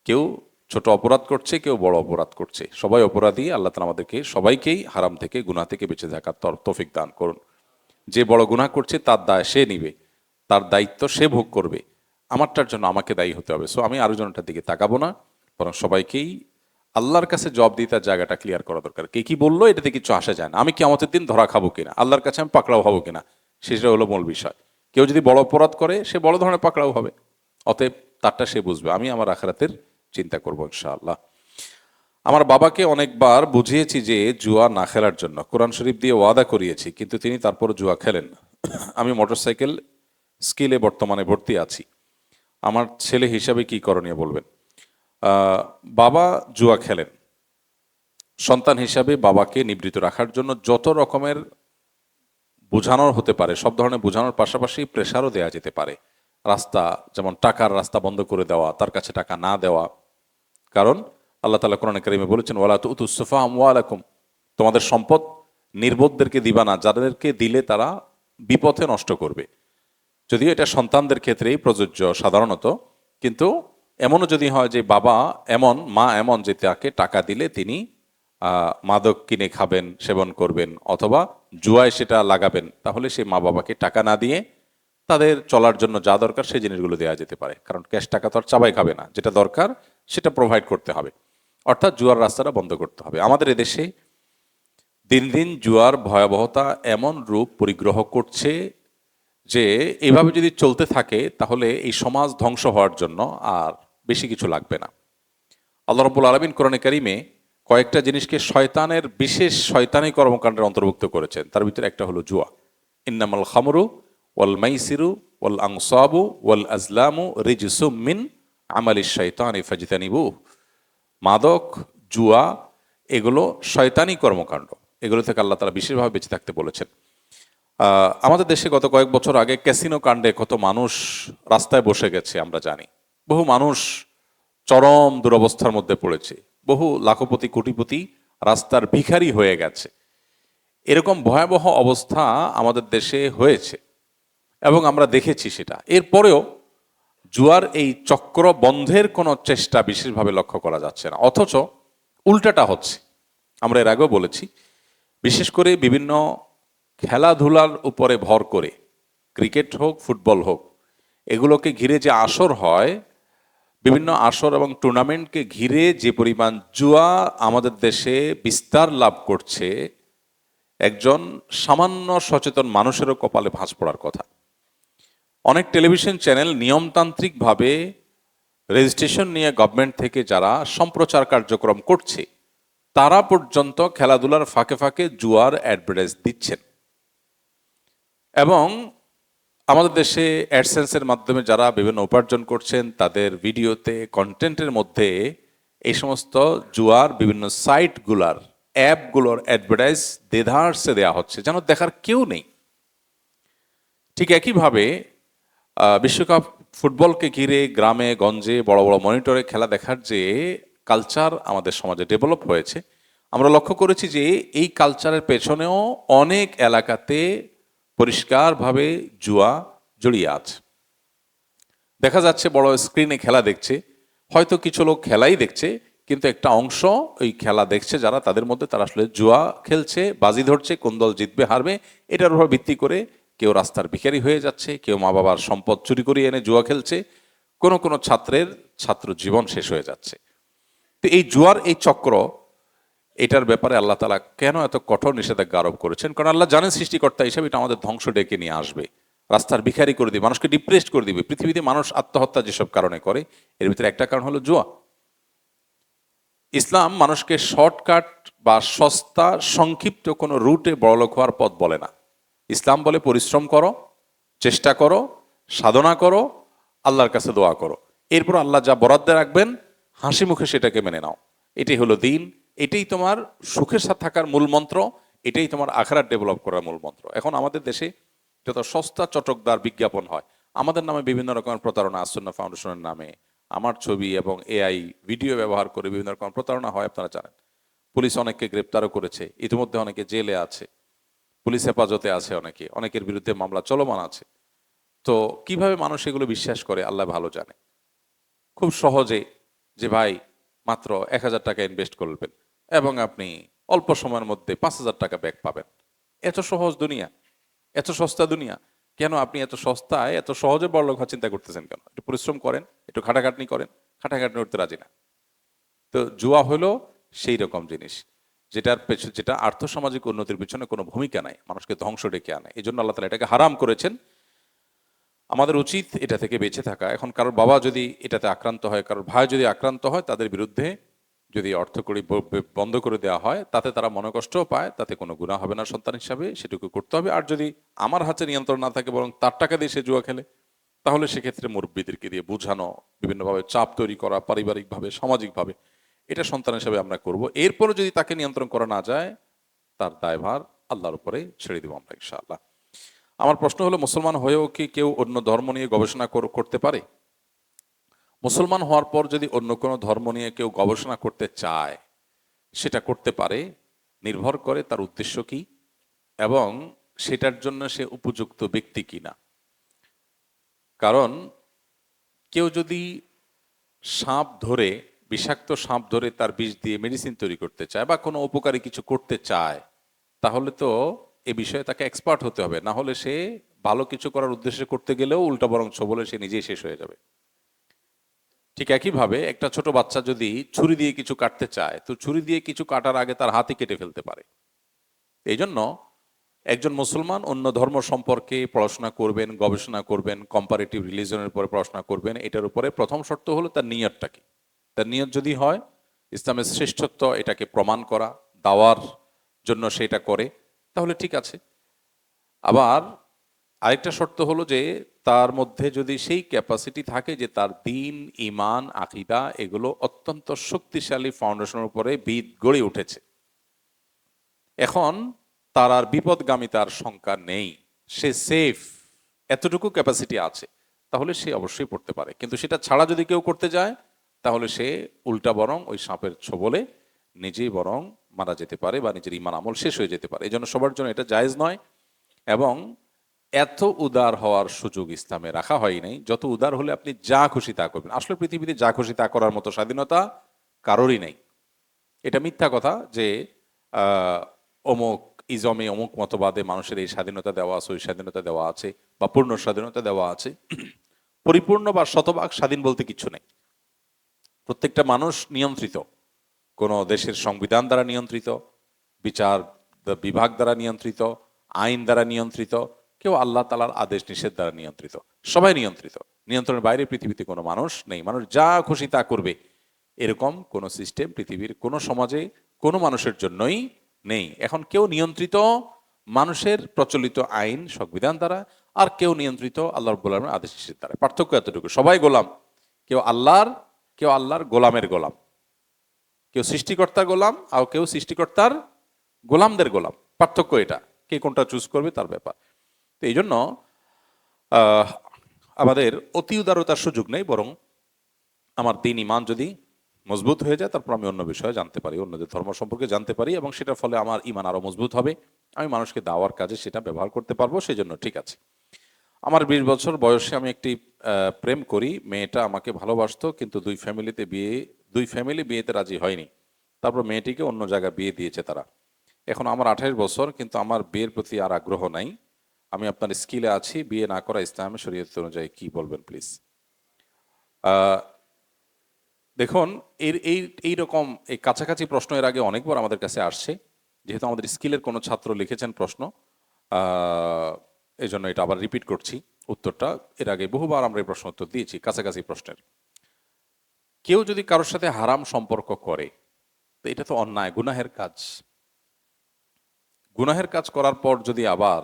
কেউ ছোট অপরাধ করছে, কেউ বড় অপরাধ করছে, সবাই অপরাধী। আল্লাহ তাআলা আমাদেরকে সবাইকেই হারাম থেকে, গুনাহ থেকে বেঁচে থাকার তৌফিক দান করুন। যে বড় গুনাহ করছে তার দায় সে নিবে, তার দায়িত্ব সে ভোগ করবে, আমারটার জন্য আমাকে দায়ী হতে হবে। সো আমি আরেকজনটার দিকে তাকাবো না, বরং সবাইকেই আল্লাহর কাছে জবাব দিয়ে তার জায়গাটা ক্লিয়ার করা দরকার। কে কি বললো এটাতে কিছু আসা যায় না, আমি কিয়ামতের দিন ধরা খাবো কিনা, আল্লাহর কাছে আমি পাকড়াও হবো কিনা, সেটা হলো মূল বিষয়। কেউ যদি বড় অপরাধ করে, সে বড় ধরনের পাকড়াও হবে, অতএব তারটা সে বুঝবে, আমি আমার আখিরাতের চিন্তা করবো ইনশাআল্লাহ। আমার বাবাকে অনেকবার বুঝিয়েছি যে জুয়া না খেলার জন্য, কোরআন শরীফ দিয়ে ওয়াদা করিয়েছি, কিন্তু তিনি তারপর জুয়া খেলেন। আমি মোটরসাইকেল স্কিলে বর্তমানে ভর্তি আছি, আমার ছেলে হিসাবে কি করণীয় বলবেন? বাবা জুয়া খেলেন, সন্তান হিসাবে বাবাকে নিবৃত্ত রাখার জন্য যত রকমের বোঝানোর হতে পারে, সব ধরনের বোঝানোর পাশাপাশি প্রেশারও দেওয়া যেতে পারে। রাস্তা, যেমন টাকার রাস্তা বন্ধ করে দেওয়া, তার কাছে টাকা না দেওয়া। কারণ আল্লাহ তাআলা কোরআনে কারিমে বলেছেন, ওয়ালা তুতুস সুফাহা আমওয়ালাকুম, তোমাদের সম্পদ নির্বোধদেরকে দিবা না, যাদেরকে দিলে তারা বিপথে নষ্ট করবে। যদিও এটা সন্তানদের ক্ষেত্রেই প্রযোজ্য সাধারণত, কিন্তু এমনও যদি হয় যে বাবা এমন, মা এমন যে তাকে টাকা দিলে তিনি মাদক কিনে খাবেন, সেবন করবেন, অথবা জুয়ায় সেটা লাগাবেন, তাহলে সেই মা বাবাকে টাকা না দিয়ে তাদের চলার জন্য যা দরকার সেই জিনিসগুলো দেওয়া যেতে পারে। কারণ ক্যাশ টাকা তো আর চাবাই খাবে না, যেটা দরকার সেটা প্রোভাইড করতে হবে। অর্থাৎ জুয়ার রাস্তাটা বন্ধ করতে হবে। আমাদের এদেশে দিন দিন জুয়ার ভয়াবহতা এমন রূপ পরিগ্রহ করছে যে এইভাবে যদি চলতে থাকে তাহলে এই সমাজ ধ্বংস হওয়ার জন্য আর বেশি কিছু লাগবে না। আল্লাহ রাব্বুল আলামিন কোরআনে কারিমে কয়েকটা জিনিসকে শয়তানের বিশেষ শয়তানি কর্মকাণ্ডের অন্তর্ভুক্ত করেছেন, তার ভিতরে একটা হলো জুয়া। ইন্নামাল খামরু ওয়াল মাইসিরু ওয়াল আনসাবু ওয়াল আজলামু রিজসুম মিন আমালিশ শাইতানি ফাজতানিবু। মাদক, জুয়া এগুলো শয়তানি কর্মকাণ্ড, এগুলো থেকে আল্লাহ তাআলা বিশেষভাবে বেঁচে থাকতে বলেছেন। আমাদের দেশে গত কয়েক বছর আগে ক্যাসিনো কাণ্ডে কত মানুষ রাস্তায় বসে গেছে আমরা জানি। বহু মানুষ চরম দুরবস্থার মধ্যে পড়েছে, বহু লাখপতি কোটিপতি রাস্তার ভিখারি হয়ে গেছে। এরকম ভয়াবহ অবস্থা আমাদের দেশে হয়েছে এবং আমরা দেখেছি সেটা। এরপরেও জুয়ার এই চক্র বন্ধের কোনো চেষ্টা বিশেষভাবে লক্ষ্য করা যাচ্ছে না, অথচ উল্টাটা হচ্ছে। আমরা এর আগেও বলেছি, বিশেষ করে বিভিন্ন খেলাধুলার উপরে ভর করে, ক্রিকেট হোক ফুটবল হোক, এগুলোকে ঘিরে যে আসর হয়, বিভিন্ন আসর এবং টুর্নামেন্টকে ঘিরে যে পরিমাণ জুয়া আমাদের দেশে বিস্তার লাভ করছে, একজন সামান্য সচেতন মানুষেরও কপালে ভাঁজ পড়ার কথা। অনেক টেলিভিশন চ্যানেল নিয়মতান্ত্রিকভাবে রেজিস্ট্রেশন নিয়ে গভর্নমেন্ট থেকে যারা সম্প্রচার কার্যক্রম করছে, তারা পর্যন্ত খেলাধুলার ফাঁকে ফাঁকে জুয়ার অ্যাডভার্টাইজ দিচ্ছেন। এবং আমাদের দেশে অ্যাডসেন্সের মাধ্যমে যারা বিভিন্ন উপার্জন করছেন, তাদের ভিডিওতে কন্টেন্টের মধ্যে এই সমস্ত জুয়ার বিভিন্ন সাইটগুলার অ্যাপগুলোর অ্যাডভার্টাইজ দেধারসে দেওয়া হচ্ছে, যেন দেখার কেউ নেই। ঠিক একইভাবে বিশ্বকাপ ফুটবলকে ঘিরে গ্রামে গঞ্জে বড় বড় মনিটরে খেলা দেখার যে কালচার আমাদের সমাজে ডেভেলপ হয়েছে, আমরা লক্ষ্য করেছি যে এই কালচারের পেছনেও অনেক এলাকাতে পরিষ্কারভাবে জুয়া জড়িয়ে আছে। দেখা যাচ্ছে বড় স্ক্রিনে খেলা দেখছে, হয়তো কিছু লোক খেলাই দেখছে, কিন্তু একটা অংশ ওই খেলা দেখছে যারা, তাদের মধ্যে তারা আসলে জুয়া খেলছে, বাজি ধরছে কোন দল জিতবে হারবে, এটার উপর ভিত্তি করে কেউ রাস্তার ভিখারি হয়ে যাচ্ছে, কেউ মা বাবার সম্পদ চুরি করে এনে জুয়া খেলছে, কোনো কোনো ছাত্রের ছাত্র জীবন শেষ হয়ে যাচ্ছে। তো এই জুয়ার এই চক্র, এটার ব্যাপারে আল্লাহ তাআলা কেন এত কঠোর নিষেধাজ্ঞা আরোপ করেছেন? কারণ আল্লাহ জানেন সৃষ্টিকর্তা হিসাবে এটা আমাদের ধ্বংস ডেকে নিয়ে আসবে, রাস্তার ভিখারি করে দিবে, মানুষকে ডিপ্রেসড করে দিবে। পৃথিবীতে মানুষ আত্মহত্যা যেসব কারণে করে, এর ভিতরে একটা কারণ হলো জুয়া। ইসলাম মানুষকে শর্টকাট বা সস্তা সংক্ষিপ্ত কোনো রুটে বড়লোক হওয়ার পথ বলে না। ইসলাম বলে পরিশ্রম করো, চেষ্টা করো, সাধনা করো, আল্লাহর কাছে দোয়া করো, এরপর আল্লাহ যা বরাদ্দে রাখবেন হাসি মুখে সেটাকে মেনে নাও। এটাই হলো দিন, এটাই তোমার সুখের সাথে থাকার মূল মন্ত্র, এটাই তোমার আখিরাত ডেভেলপ করার মূল মন্ত্র। এখন আমাদের দেশে যত সস্তা চটকদার বিজ্ঞাপন হয়, আমাদের নামে বিভিন্ন রকমের প্রতারণা, আসুন্নাহ ফাউন্ডেশনের নামে আমার ছবি এবং এআই ভিডিও ব্যবহার করে বিভিন্ন রকম প্রতারণা হয়, আপনারা জানেন। পুলিশ অনেককে গ্রেপ্তারও করেছে, ইতিমধ্যে অনেকে জেলে আছে, পুলিশ হেফাজতে আছে, অনেকের বিরুদ্ধে মামলা চলমান আছে। তো কিভাবে মানুষ এগুলো বিশ্বাস করে আল্লাহ ভালো জানে। খুব সহজে যে ভাই মাত্র 1,000 টাকা ইনভেস্ট করবেন এবং আপনি অল্প সময়ের মধ্যে 5,000 টাকা ব্যাক পাবেন। এত সহজ দুনিয়া, এত সস্তা দুনিয়া, কেন আপনি এত সস্তায় এত সহজে বড়লোক হওয়ার চিন্তা করতেছেন কেন? একটু পরিশ্রম করেন, একটু খাটাখাটনি করেন, খাটাখাটনি করতে রাজি না। তো জুয়া হলো সেই রকম জিনিস, যেটা আর্থসামাজিক উন্নতির পিছনে কোনো ভূমিকা নাই, মানুষকে ধ্বংস ডেকে আনে। এই জন্য আল্লাহ তাআলা এটাকে হারাম করেছেন। আমাদের উচিত এটা থেকে বেঁচে থাকা। এখন কারোর বাবা যদি এটাতে আক্রান্ত হয়, কারোর ভাই যদি আক্রান্ত হয়, তাদের বিরুদ্ধে যদি অর্থকড়ি বন্ধ করে দেওয়া হয়, তাতে তারা মনোকষ্টও পায়, তাতে কোনো গুনাহ হবে না সন্তান হিসাবে, সেটুকু করতে হবে। আর যদি আমার হাতে নিয়ন্ত্রণ না থাকে, বরং তার টাকা দিয়ে সে জুয়া খেলে, তাহলে সেক্ষেত্রে মুরব্বিদেরকে দিয়ে বোঝানো, বিভিন্নভাবে চাপ তৈরি করা, পারিবারিকভাবে সামাজিকভাবে, এটা সন্তান হিসাবে আমরা করব। এরপরে যদি তাকে নিয়ন্ত্রণ করা না যায়, তার দায়ভার আল্লাহর উপরে ছেড়ে দেবো আমরা ইনশাআল্লাহ। আমার প্রশ্ন হলো, মুসলমান হয়েও কি কেউ অন্য ধর্ম নিয়ে গবেষণা করতে পারে? মুসলমান হওয়ার পর যদি অন্য কোনো ধর্ম নিয়ে কেউ গবেষণা করতে চায়, সেটা করতে পারে, নির্ভর করে তার উদ্দেশ্য কি এবং সেটার জন্য সে উপযুক্ত ব্যক্তি কিনা। কারণ কেউ যদি সাপ ধরে, বিষাক্ত সাপ ধরে তার বিষ দিয়ে মেডিসিন তৈরি করতে চায় বা কোনো উপকারী কিছু করতে চায়, তাহলে তো এ বিষয়ে তাকে এক্সপার্ট হতে হবে, না হলে সে ভালো কিছু করার উদ্দেশ্যে করতে গেলেও উল্টা বরং বলে সে নিজেই শেষ হয়ে যাবে। ঠিক একইভাবে একটা ছোট বাচ্চা যদি ছুরি দিয়ে কিছু কাটতে চায়, তো ছুরি দিয়ে কিছু কাটার আগে তার হাতই কেটে ফেলতে পারে। এই জন্য একজন মুসলমান অন্য ধর্ম সম্পর্কে পড়াশোনা করবেন, গবেষণা করবেন, কম্পারেটিভ রিলিজনের উপরে পড়াশোনা করবেন, এটার উপরে প্রথম শর্ত হলো তার নিয়তটা কি। তার নিয়ত যদি হয় ইসলামের শ্রেষ্ঠত্ব এটাকে প্রমাণ করা, দাওয়ার জন্য সেটা করে, তাহলে ঠিক আছে। আবার আরেকটা শর্ত হলো যে তার মধ্যে যদি সেই ক্যাপাসিটি থাকে যে তার দিন, ইমান, আকীদা এগুলো অত্যন্ত শক্তিশালী ফাউন্ডেশনের উপরে ভিত গড়ে উঠেছে, এখন তার আর বিপদগামিতার শঙ্কা নেই, সে সেফ, এতটুকু ক্যাপাসিটি আছে, তাহলে সে অবশ্যই পড়তে পারে। কিন্তু সেটা ছাড়া যদি কেউ করতে যায় তাহলে সে উল্টা বরং ওই সাপের ছোবলে নিজেই বরং মারা যেতে পারে বা নিজের ইমান আমল শেষ হয়ে যেতে পারে। এই জন্য সবার জন্য এটা জায়েজ নয়। এবং এত উদার হওয়ার সুযোগ ইসলামে রাখা হয় নাই, যত উদার হলে আপনি যা খুশি তা করবেন। আসলে পৃথিবীতে যা খুশি তা করার মতো স্বাধীনতা কারোরই নেই। এটা মিথ্যা কথা যে আহ, অমুক ইজমে অমুক মতবাদে মানুষের এই স্বাধীনতা দেওয়া আছে, ওই স্বাধীনতা দেওয়া আছে, বা পূর্ণ স্বাধীনতা দেওয়া আছে। পরিপূর্ণ বা শতভাগ স্বাধীন বলতে কিছু নেই। প্রত্যেকটা মানুষ নিয়ন্ত্রিত, কোনো দেশের সংবিধান দ্বারা নিয়ন্ত্রিত, বিচার বিভাগ দ্বারা নিয়ন্ত্রিত, আইন দ্বারা নিয়ন্ত্রিত, কেউ আল্লাহ তাআলার আদেশ নিষেধ দ্বারা নিয়ন্ত্রিত। সবাই নিয়ন্ত্রিত, নিয়ন্ত্রণের বাইরে পৃথিবীতে কোনো মানুষ নেই। মানুষ যা খুশি তা করবে এরকম কোনো সিস্টেম পৃথিবীর কোনো সমাজে কোনো মানুষের জন্যই নেই। এখন কেউ নিয়ন্ত্রিত মানুষের প্রচলিত আইন সংবিধান দ্বারা, আর কেউ নিয়ন্ত্রিত আল্লাহ রাব্বুল আলামিনের আদেশ নিষেধ দ্বারা। পার্থক্য এতটুকু, সবাই গোলাম। কেউ আল্লাহর গোলামের গোলাম, কেউ সৃষ্টিকর্তার গোলাম, আর কেউ সৃষ্টিকর্তার গোলামদের গোলাম। পার্থক্য এটা, কে কোনটা চুজ করবে তার ব্যাপার। তো এই জন্য আহ, আমাদের অতি উদারতার সুযোগ নেই, বরং আমার দিন ইমান যদি মজবুত হয়ে যায় তারপর আমি অন্য বিষয়ে জানতে পারি, অন্যদের ধর্ম সম্পর্কে জানতে পারি, এবং সেটার ফলে আমার ইমান আরো মজবুত হবে, আমি মানুষকে দাওয়ার কাজে সেটা ব্যবহার করতে পারবো, সেই জন্য ঠিক আছে। আমার 20 বছর বয়সে আমি একটি প্রেম করি, মেয়েটা আমাকে ভালোবাসতো, কিন্তু দুই ফ্যামিলি বিয়েতে রাজি হয়নি। তারপর মেয়েটিকে অন্য জায়গায় বিয়ে দিয়েছে তারা। এখন আমার 28 বছর, কিন্তু আমার বিয়ের প্রতি আর আগ্রহ নাই। আমি আপনার স্কিলে আছি, বিয়ে না করা ইসলামে শরীয়ত অনুযায়ী কি বলবেন প্লিজ। দেখুন, এইরকম এই কাছাকাছি প্রশ্ন এর আগে অনেকবার আমাদের কাছে আসছে। যেহেতু আমাদের স্কিলের কোনো ছাত্র লিখেছেন প্রশ্ন, এই জন্য এটা আবার রিপিট করছি উত্তরটা। এর আগে বহুবার আমরা এই প্রশ্ন উত্তর দিয়েছি কাছাকাছি প্রশ্নের। কেউ যদি কারোর সাথে হারাম সম্পর্ক করে তো এটা তো অন্যায়, গুনাহের কাজ। গুনাহের কাজ করার পর যদি আবার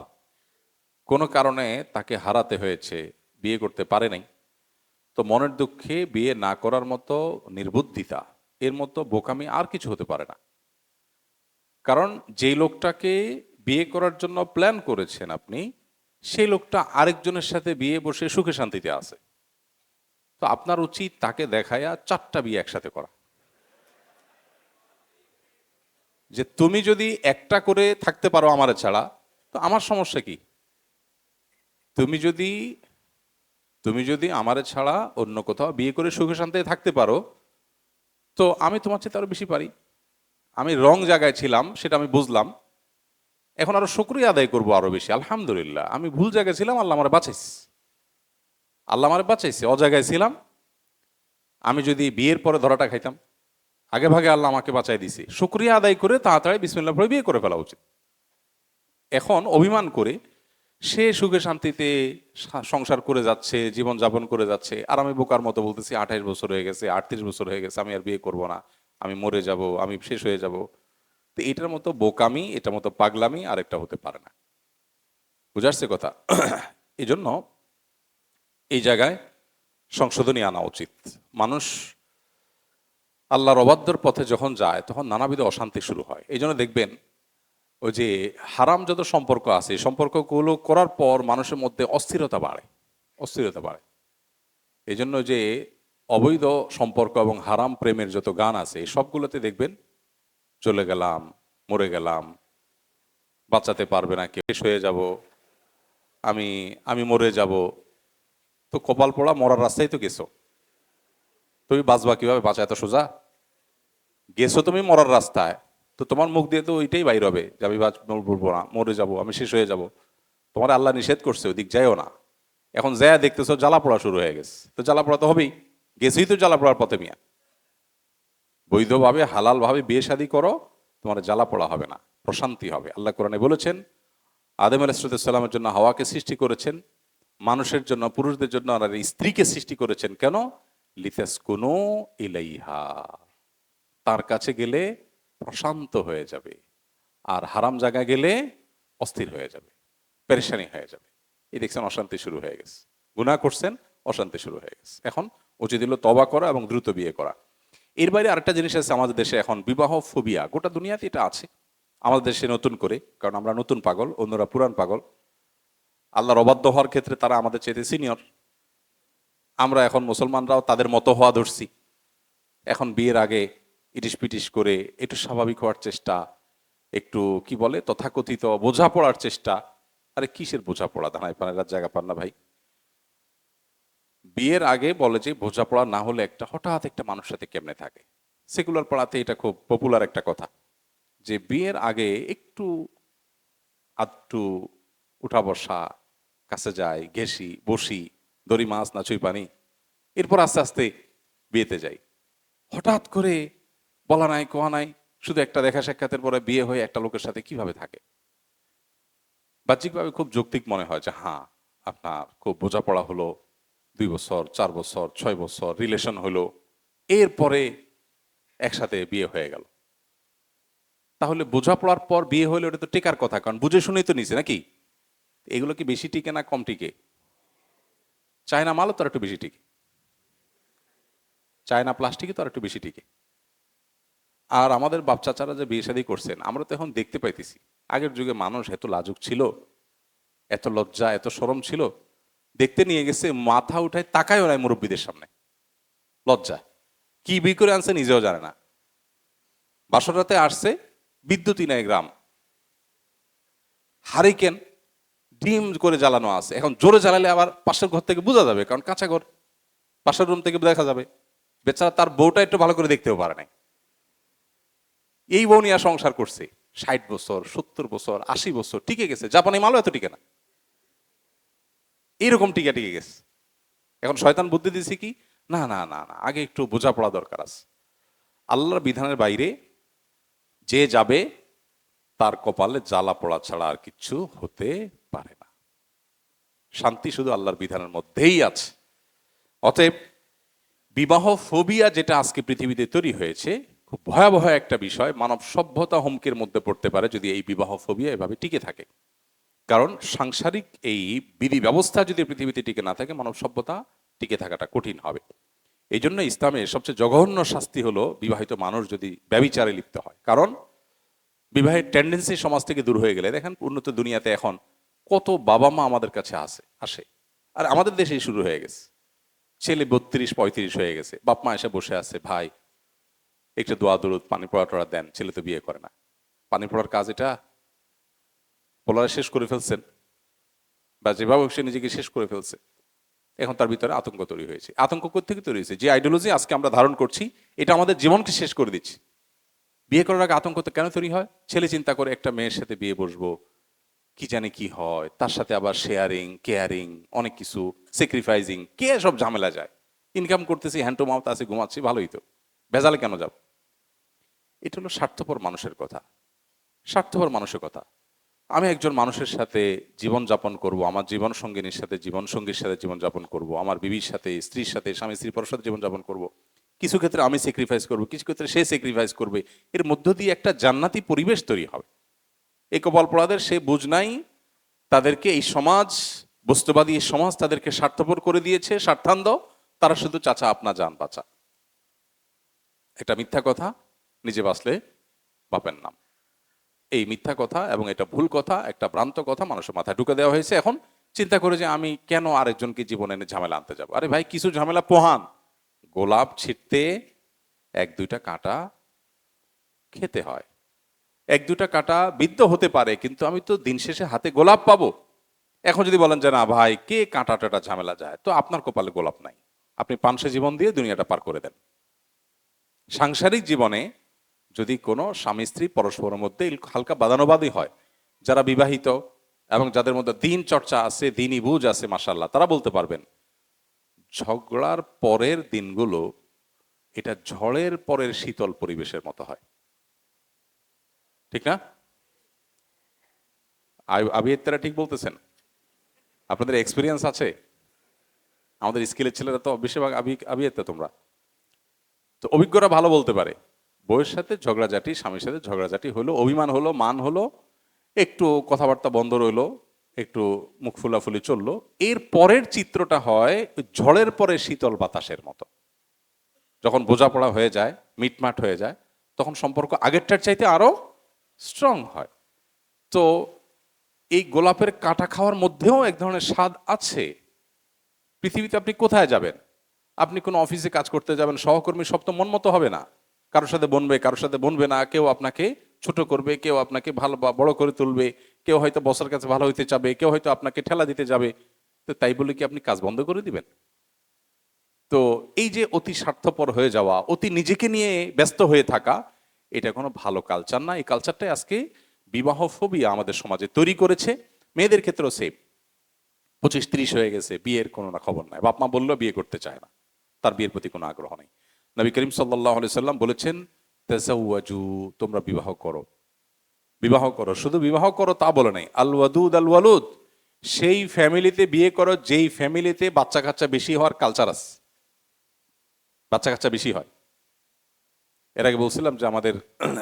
কোনো কারণে তাকে হারাতে হয়েছে, বিয়ে করতে পারে নাই, তো মনের দুঃখে বিয়ে না করার মতো নির্বুদ্ধিতা, এর মতো বোকামি আর কিছু হতে পারে না। কারণ যেই লোকটাকে বিয়ে করার জন্য প্ল্যান করেছেন আপনি, সেই লোকটা আরেকজনের সাথে বিয়ে বসে সুখে শান্তিতে আছে। তো আপনার উচিত তাকে দেখায়া 4টা বিয়ে একসাথে করা, যে তুমি যদি একটা করে থাকতে পারো আমার ছাড়া, তো আমার সমস্যা কি। তুমি যদি তুমি যদি আমারে ছাড়া অন্য কোথাও বিয়ে করে সুখে শান্তিতে থাকতে পারো, তো আমি তোমার চেয়ে আরো বেশি পারি। আমি রং জায়গায় ছিলাম সেটা আমি বুঝলাম, এখন আরো শুকরিয়া আদায় করবো আরো বেশি। আলহামদুলিল্লাহ, আমি ভুল জায়গায় ছিলাম, আল্লাহ আমারে বাঁচাইছে, আল্লাহ আমারে বাঁচাইছে। অজায়গায় ছিলাম, আমি যদি বিয়ের পরে ধরাটা খাইতাম, আগে ভাগে আল্লাহ আমাকে বাঁচাই দিছে। শুকরিয়া আদায় করে তাড়াতাড়ি বিসমিল্লাহ পড়ে বিয়ে করে ফেলা উচিত। এখন অভিমান করে সে সুখে শান্তিতে সংসার করে যাচ্ছে, জীবন যাপন করে যাচ্ছে, আর আমি বোকার মতো বলতেছি 28 বছর হয়ে গেছে, 38 বছর হয়ে গেছে, আমি আর বিয়ে করব না, আমি মরে যাব, আমি শেষ হয়ে যাব। তো এটার মতো বোকামি, এটার মতো পাগলামি আরেকটা হতে পারে না। বুঝে আসছে কথা? এই জন্য এই জায়গায় সংশোধনী আনা উচিত। মানুষ আল্লাহর অবাধ্যর পথে যখন যায় তখন নানাবিধ অশান্তি শুরু হয়। এই জন্য দেখবেন ওই যে হারাম যত সম্পর্ক আছে, এই সম্পর্কগুলো করার পর মানুষের মধ্যে অস্থিরতা বাড়ে। এই জন্য যে অবৈধ সম্পর্ক এবং হারাম প্রেমের যত গান আছে, এই সবগুলোতে দেখবেন চলে গেলাম, মরে গেলাম, বাঁচাতে পারবে না কেউ, শেষ হয়ে যাব, আমি আমি মরে যাব। তো কপাল পোড়া, মরার রাস্তায় তো গেছো, তুমি বাঁচবা কিভাবে? বাঁচা এত সোজা? গেছো তুমি মরার রাস্তায়, তো তোমার মুখ দিয়ে তো ওইটাই বাইর হবে যে আমি বলবো না, মরে যাব, আমি শেষ হয়ে যাব। তোমার আল্লাহ নিষেধ করছে ওইদিক যাইও না। এখন যা দেখতেছো জ্বালা পোড়া শুরু হয়ে গেছে, তো জ্বালা পোড়া তো হবেই, গেছেই তো জ্বালা পোড়ার পথে মিয়া। বৈধভাবে হালাল ভাবে বিয়ে শাদী করো, তোমার জ্বালা পোড়া হবে না, প্রশান্তি হবে। আল্লাহ কোরআনে বলেছেন, আদম আলাইহিসসালামের জন্য হাওয়াকে সৃষ্টি করেছেন, মানুষের জন্য, পুরুষদের জন্য আর স্ত্রীকে সৃষ্টি করেছেন কেন? লিতাসকুনু ইলাইহা, তার কাছে গেলে প্রশান্ত হয়ে যাবে, আর হারাম জায়গা গেলে অস্থির হয়ে যাবে, পেরেশানি হয়ে যাবে। এই দেখছেন অশান্তি শুরু হয়ে গেছে, গুনাহ করছেন, অশান্তি শুরু হয়ে গেছে। এখন উচিত হলো তওবা করা এবং দ্রুত বিয়ে করা। এর বাইরে আরেকটা জিনিস আছে আমাদের দেশে এখন, বিবাহ ফোবিয়া। গোটা দুনিয়াতে এটা আছে, আমাদের দেশে নতুন করে, কারণ আমরা নতুন পাগল, অন্যরা পুরান পাগল। আল্লাহর অবাধ্য হওয়ার ক্ষেত্রে তারা আমাদের চাইতে সিনিয়র, আমরা এখন মুসলমানরাও তাদের মতো হওয়া ধরছি। এখন বিয়ের আগে ইটিস পিটিস করে একটু স্বাভাবিক হওয়ার চেষ্টা, একটু কি বলে তথাকথিত বোঝাপড়ার চেষ্টা। আরে কিসের বোঝাপড়া, দাঁড়ায় পানের জায়গা পান না ভাই। বিয়ের আগে বলে যে বোঝাপড়া না হলে একটা হঠাৎ একটা মানুষের সাথে কেমনে থাকে। সেকুলার পাড়াতে এটা খুব পপুলার একটা কথা, যে বিয়ের আগে একটু আধটু উঠা বসা, কাছে যাই, ঘেসি, বসি, দড়ি মাছ না চুই পানি, এরপর আস্তে আস্তে বিয়েতে যাই। হঠাৎ করে বলা নাই কোয়া নাই, শুধু একটা দেখা সাক্ষাতের পরে বিয়ে হয়ে একটা লোকের সাথে কিভাবে থাকে। বাহ্যিকভাবে খুব যৌক্তিক মনে হয় যে হ্যাঁ, আপনার খুব বোঝাপড়া হলো, 2 বছর, 4 বছর, 6 বছর রিলেশন হলো, এরপরে একসাথে বিয়ে হয়ে গেল। তাহলে বোঝাপড়ার পর বিয়ে হলে ওটা তো টেকার কথা, কারণ বুঝে শুনেই তো নিছে নাকি। এগুলো কি বেশি টিকে না কম টিকে? চায়না মালও তো একটু বেশি টিকে, চায়না প্লাস্টিকে তো একটু বেশি টিকে। আর আমাদের বাপ চাচারা যে বিয়ে শাদী করছেন, আমরা তো এখন দেখতে পাইতেছি, আগের যুগে মানুষ এত লাজুক ছিল, এত লজ্জা, এত শরম ছিল, দেখতে নিয়ে গেছে মাথা উঠায় তাকায়ও নাই মুরব্বীদের সামনে, লজ্জা। কি বিয়ে করে আনছে নিজেও জানে না। বাসরাতে আসছে, বিদ্যুৎই নাই গ্রাম, হারিকেন ডিম করে জ্বালানো আছে। এখন জোরে জ্বালালে আবার পাশের ঘর থেকে বোঝা যাবে, কারণ কাঁচা ঘর, পাশের রুম থেকে দেখা যাবে। বেচারা তার বউটা একটু ভালো করে দেখতেও পারে নাই। এই বউ নিয়ে সংসার করছে 60 বছর, 70 বছর, 80 বছর টিকে গেছে। জাপানি মালও এত টিকে না, এইরকম টিকে টিকে গেছে। এখন শয়তান বুদ্ধি দিছে কি, না না না না, আগে একটু বোঝাপড়া দরকার আছে। আল্লাহর বিধানের বাইরে যে যাবে তার কপালে জ্বালা পড়া ছাড়া আর কিচ্ছু হতে পারে না। শান্তি শুধু আল্লাহর বিধানের মধ্যেই আছে। অতএব বিবাহ ফোবিয়া যেটা আজকে পৃথিবীতে তৈরি হয়েছে, খুব ভয়াবহ একটা বিষয়। মানব সভ্যতা হুমকির মধ্যে পড়তে পারে যদি এই বিবাহ ফোবিয়া এভাবে টিকে থাকে। কারণ সাংসারিক এই বিধি ব্যবস্থা যদি পৃথিবীতে টিকে না থাকে, মানব সভ্যতা টিকে থাকাটা কঠিন হবে। এই জন্য ইসলামের সবচেয়ে জঘন্য শাস্তি হলো বিবাহিত মানুষ যদি ব্যভিচারে লিপ্ত হয়। কারণ বিবাহের টেন্ডেন্সি সমাজ থেকে দূর হয়ে গেলে, দেখেন উন্নত দুনিয়াতে এখন কত বাবা মা আমাদের কাছে আসে, আর আমাদের দেশেই শুরু হয়ে গেছে। ছেলে 32-35 হয়ে গেছে, বাপ মা এসে বসে আছে, ভাই একটু দোয়া দরুদ পানি পড়া টড়া দেন, ছেলে তো বিয়ে করে না। পানি পড়ার কাজ এটা? পোলারে শেষ করে ফেলছেন, বা যেভাবে সে নিজেকে শেষ করে ফেলছে, এখন তার ভিতরে আতঙ্ক তৈরি হয়েছে। আতঙ্ক কোত্থেকে তৈরি হয়েছে? যে আইডিওলজি আজকে আমরা ধারণ করছি, এটা আমাদের জীবনকে শেষ করে দিচ্ছে। বিয়ে করার আগে আতঙ্ক তো কেন তৈরি হয়? ছেলে চিন্তা করে একটা মেয়ের সাথে বিয়ে বসবো, কি জানে কি হয়, তার সাথে আবার শেয়ারিং, কেয়ারিং, অনেক কিছু স্যাক্রিফাইসিং, কে সব ঝামেলা যায়। ইনকাম করতেছি, হ্যান্ড টু মাউথ আছে, ঘুমাচ্ছি, ভালোই তো, ভেজালে কেন যাব? এটা হলো স্বার্থপর মানুষের কথা, স্বার্থপর মানুষের কথা। আমি একজন মানুষের সাথে জীবন যাপন করব, আমার জীবন সঙ্গিনীর সাথে, জীবন সঙ্গীর সাথে জীবন যাপন করব, আমার বিবির সাথে, স্ত্রীর সাথে, স্বামী স্ত্রী পরর সাথে জীবন যাপন করব। কিছু ক্ষেত্রে আমি স্যাক্রিফাইস করব, কিছু ক্ষেত্রে সে স্যাক্রিফাইস করবে। এর মধ্য দিয়ে একটা জান্নাতি পরিবেশ তৈরি হবে। এই কপাল পোড়াদের সে বুঝ নাই, তাদেরকে এই সমাজ, বস্তুবাদী এই সমাজ তাদেরকে স্বার্থপর করে দিয়েছে, স্বার্থান্ধ। তারা শুধু চাচা আপনা জান বাঁচা, এটা মিথ্যা কথা, নিজে বাঁচলে বাপের নাম। এই মিথ্যা কথা এবং এটা ভুল কথা, একটা ভ্রান্ত কথা মানুষের মাথায় ঢুকে দেওয়া হয়েছে। এখন চিন্তা করে যে আমি কেন আরেকজনকে জীবনে এনে ঝামেলা আনতে যাবো। আরে ভাই, কিছু ঝামেলা পোহান, গোলাপ ছিঁড়তে 1-2টা কাঁটা খেতে হয়, 1-2টা কাঁটা বিদ্ধ হতে পারে, কিন্তু আমি তো দিন শেষে হাতে গোলাপ পাবো। এখন যদি বলেন যে না ভাই, কে কাঁটা টাটা ঝামেলা যায়, তো আপনার কপালে গোলাপ নাই, আপনি পানসে জীবন দিয়ে দুনিয়াটা পার করে দেন। সাংসারিক জীবনে যদি কোনো স্বামী স্ত্রী পরস্পরের মধ্যে হালকা বাদানুবাদী হয়, যারা বিবাহিত এবং যাদের মধ্যে দিন চর্চা আছে, দিনই বুঝ আছে, মাশাআল্লাহ, তারা বলতে পারবেন ঝগড়ার পরের দিনগুলো এটা ঝড়ের পরের শীতল পরিবেশের মতো হয়, ঠিক না? আবিয়েত্তারা ঠিক বলতেছেন? আপনাদের এক্সপিরিয়েন্স আছে? আমাদের স্কিলের ছেলেরা তো বেশিরভাগ আবিয়েত্তা তোমরা। তো অভিজ্ঞরা ভালো বলতে পারে। বউয়ের সাথে ঝগড়াঝাটি, স্বামীর সাথে ঝগড়াঝাটি হলো, অভিমান হলো, মান হলো, একটু কথাবার্তা বন্ধ রইলো, একটু মুখ ফুলাফুলি চললো, এর পরের চিত্রটা হয় ওই ঝড়ের পরে শীতল বাতাসের মতো। যখন বোঝাপড়া হয়ে যায়, মিটমাট হয়ে যায়, তখন সম্পর্ক আগেরটার চাইতে আরো স্ট্রং হয়। তো এই গোলাপের কাঁটা খাওয়ার মধ্যেও এক ধরনের স্বাদ আছে। পৃথিবীতে আপনি কোথায় যাবেন? আপনি কোনো অফিসে কাজ করতে যাবেন, সহকর্মী সব তো মন মতো হবে না। কারোর সাথে বনবে, কারোর সাথে বনবে না। কেউ আপনাকে ছোট করবে, কেউ আপনাকে ভালো বা বড় করে তুলবে, কেউ হয়তো বসের কাছে ভালো হইতে চাবে, কেউ হয়তো আপনাকে ঠেলা দিতে যাবে। তো তাই বলে কি আপনি কাজ বন্ধ করে দিবেন? তো এই যে অতি স্বার্থপর হয়ে যাওয়া, অতি নিজেকে নিয়ে ব্যস্ত হয়ে থাকা, এটা কোনো ভালো কালচার না। এই কালচারটাই আজকে বিবাহ ফোবিয়া আমাদের সমাজে তৈরি করেছে। মেয়েদের ক্ষেত্রেও সেম। 25-30 হয়ে গেছে, বিয়ের কোনো না খবর নাই, বাপ মা বললেও বিয়ে করতে চায় না, তার বিয়ের প্রতি কোনো আগ্রহ নেই। নবী করিম সাল্লাল্লাহু আলাইহি সাল্লাম বলেছেন, তাযাওয়াজু, তোমরা বিবাহ করো, বিবাহ করো। শুধু বিবাহ করো তা বলে নাই, আল ওয়াদুদ আল ওয়ালুদ, সেই ফ্যামিলিতে বিয়ে করো যেই ফ্যামিলিতে বাচ্চা কাচ্চা বেশি হওয়ার কালচার আছে, বাচ্চা কাচ্চা বেশি হয়। এর আগে বলছিলাম যে আমাদের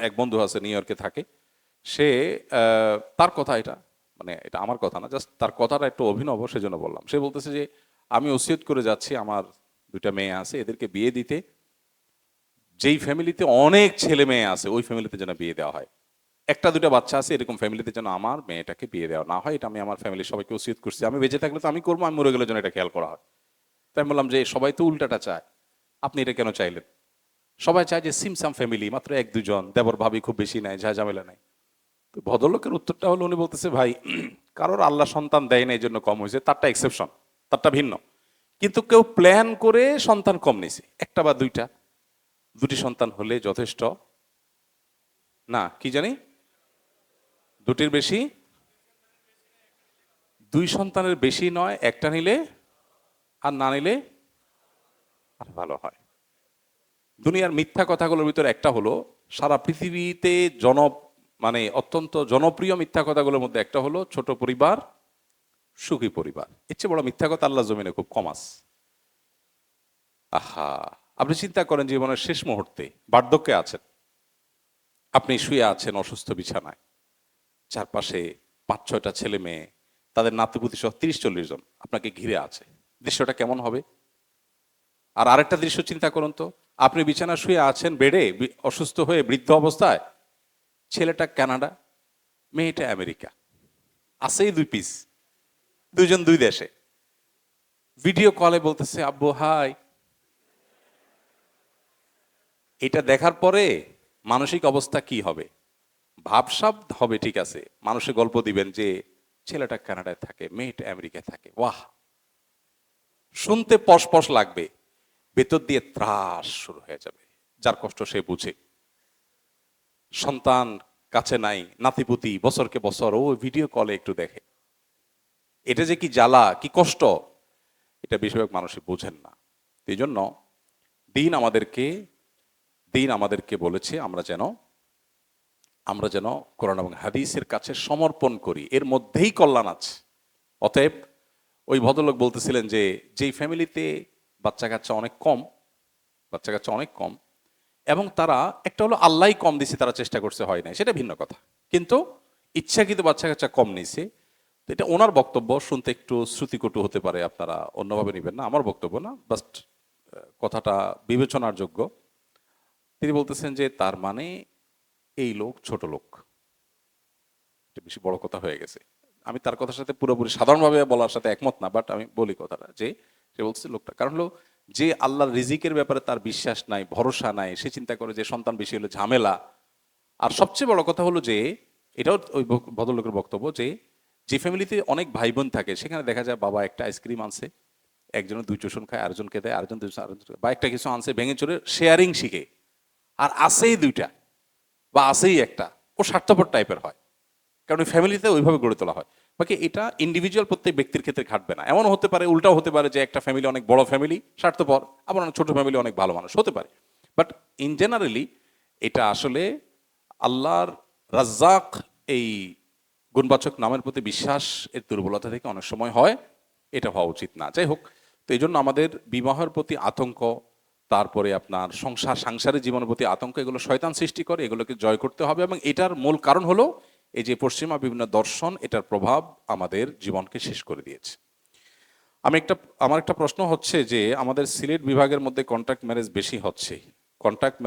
এক বন্ধু আছে, নিউ ইয়র্কে থাকে। সে তার কথা এটা, মানে এটা আমার কথা না, জাস্ট তার কথাটা একটু অভিনব, সেজন্য বললাম। সে বলতেছে যে আমি ওসিয়ত করে যাচ্ছি আমার 2টা মেয়ে আছে, এদেরকে বিয়ে দিতে, যেই ফ্যামিলিতে অনেক ছেলে মেয়ে আছে ওই ফ্যামিলিতে যেন বিয়ে দেওয়া হয়। 1-2টা বাচ্চা আছে এরকম ফ্যামিলিতে যেন আমার মেয়েটাকে বিয়ে দেওয়া না হয়, এটা আমি আমার ফ্যামিলির সবাইকে ওসিয়ত করছি। আমি বেঁচে থাকলে তো আমি করবো, আমি মরে গেলে যেন এটা খেয়াল করা হয়। তাই আমি বললাম যে সবাই তো উল্টাটা চায়, আপনি এটা কেন চাইলেন? সবাই চায় যে সিমসাম ফ্যামিলি, মাত্র 1-2 জন, দেবর ভাবি খুব বেশি নাই, যা ঝামেলা নাই। তো ভদ্রলোকের উত্তরটা হলো, উনি বলতেছে, ভাই, কারোর আল্লাহ সন্তান দেয় না এই জন্য কম হয়েছে, তারটা এক্সেপশন, তারটা ভিন্ন। কিন্তু কেউ প্ল্যান করে সন্তান কম নিছে, 1টা বা 2টা, 2টি সন্তান হলে যথেষ্ট না, কি জানি, 2টির বেশি, 2 সন্তানের বেশি নয়, 1টা নিলে, আর না নিলে আর ভালো হয়। দুনিয়ার মিথ্যা কথাগুলোর ভিতরে একটা হলো, সারা পৃথিবীতে মানে অত্যন্ত জনপ্রিয় মিথ্যা কথাগুলোর মধ্যে একটা হলো ছোট পরিবার, সুখী পরিবার। এর চেয়ে বড় মিথ্যা কথা আল্লাহ জমিনে খুব কম আছে। আহা, আপনি চিন্তা করেন জীবনের শেষ মুহূর্তে, বার্ধক্যে আছেন, আপনি শুয়ে আছেন অসুস্থ বিছানায়, চারপাশে 5-6টা ছেলে মেয়ে, তাদের নাতিপুতি সহ 30-40 জন আপনাকে ঘিরে আছে। দৃশ্যটা কেমন হবে? আর আরেকটা দৃশ্য চিন্তা করুন তো, আপনি বিছানা শুয়ে আছেন বেডে, অসুস্থ হয়ে বৃদ্ধ অবস্থায়, ছেলেটা কানাডা, মেয়েটা আমেরিকা, আছেই 2 পিস, 2জন 2 দেশে, ভিডিও কলে বলতেছে আব্বু হাই। এটা দেখার পরে মানসিক অবস্থা কি হবে? ভাবসাব হবে, ঠিক আছে, মানুষে গল্প দিবেন যে ছেলেটা কানাডায় থাকে, মেয়েটা আমেরিকায় থাকে, ওয়াহ, শুনতে পশপশ লাগবে, ভেতর দিয়ে ত্রাস শুরু হয়ে যাবে। যার কষ্ট সে বুঝে। সন্তান কাছে নাই, নাতিপুতি বছরকে বছর ও ভিডিও কলে একটু দেখে, এটা যে কি জ্বালা, কি কষ্ট, এটা বেশিরভাগ মানুষই বোঝেন না। এই জন্য দিন আমাদেরকে দিন আমাদেরকে বলেছে আমরা যেন কোরআন এবং হাদিসের কাছে সমর্পণ করি, এর মধ্যেই কল্যাণ আছে। অতএব ওই ভদ্রলোক বলতেছিলেন যে যেই ফ্যামিলিতে বাচ্চা কাচ্চা অনেক কম, বাচ্চা কাচ্চা অনেক কম, এবং তারা একটা হলো আল্লাহ কম দিছে, তারা চেষ্টা করছে হয় নাই, সেটা ভিন্ন কথা, কিন্তু ইচ্ছাকৃত বাচ্চা কাচ্চা কম নিছে। তো এটা ওনার বক্তব্য, শুনতে একটু শ্রুতিকটু হতে পারে, আপনারা অন্যভাবে নেবেন না, আমার বক্তব্য না, বাস্ট কথাটা বিবেচনার যোগ্য। তিনি বলতেছেন যে তার মানে এই লোক ছোট লোক, এটা বেশি বড় কথা হয়ে গেছে। আমি তার কথার সাথে পুরোপুরি সাধারণভাবে বলার সাথে একমত না, বাট আমি বলি কথাটা, যে সে বলছে লোকটা, কারণ হলো যে আল্লাহর রিজিকের ব্যাপারে তার বিশ্বাস নাই, ভরসা নাই, সে চিন্তা করে যে সন্তান বেশি হলে ঝামেলা। আর সবচেয়ে বড় কথা হলো যে, এটাও ওই ভদ্রলোকের বক্তব্য, যে যে ফ্যামিলিতে অনেক ভাই বোন থাকে সেখানে দেখা যায় বাবা একটা আইসক্রিম আনছে, একজনের 2 চুষণ খায়, আরেকজনকে দেয়, আরেকজন 2 আরেকজন, বা একটা কিছু আনছে ভেঙে চড়ে শেয়ারিং শিখে, আর আছেই 2টা বা আছেই একটা, ও স্বার্থপর টাইপের হয়, কারণ ওই ফ্যামিলিতে ওইভাবে গড়ে তোলা হয়। বাকি এটা ইন্ডিভিজুয়াল প্রত্যেক ব্যক্তির ক্ষেত্রে খাটবে না। এমন হতে পারে, উল্টাও হতে পারে, যে একটা ফ্যামিলি অনেক বড় ফ্যামিলি স্বার্থপর, আবার অনেক ছোট ফ্যামিলি অনেক ভালো মানুষ হতে পারে। বাট ইন জেনারেলি এটা আসলে আল্লাহর রাজ্জাক এই গুণবাচক নামের প্রতি বিশ্বাস এর দুর্বলতা থেকে অনেক সময় হয়, এটা হওয়া উচিত না। যাই হোক, তো এই জন্য আমাদের বিবাহের প্রতি আতঙ্ক, তারপরে আপনার সাংসারিক জীবনের প্রতি আতঙ্ক, এগুলো শয়তান সৃষ্টি করে, এগুলোকে জয় করতে হবে। এবং এটার মূল কারণ হলো এই যে পশ্চিমা বিভিন্ন দর্শন, এটার প্রভাব আমাদের জীবনকে শেষ করে দিয়েছে। আমার একটা প্রশ্ন হচ্ছে যে আমাদের সিলেট বিভাগের মধ্যে কন্ট্রাক্ট ম্যারেজ বেশি হচ্ছে। কন্ট্রাক্ট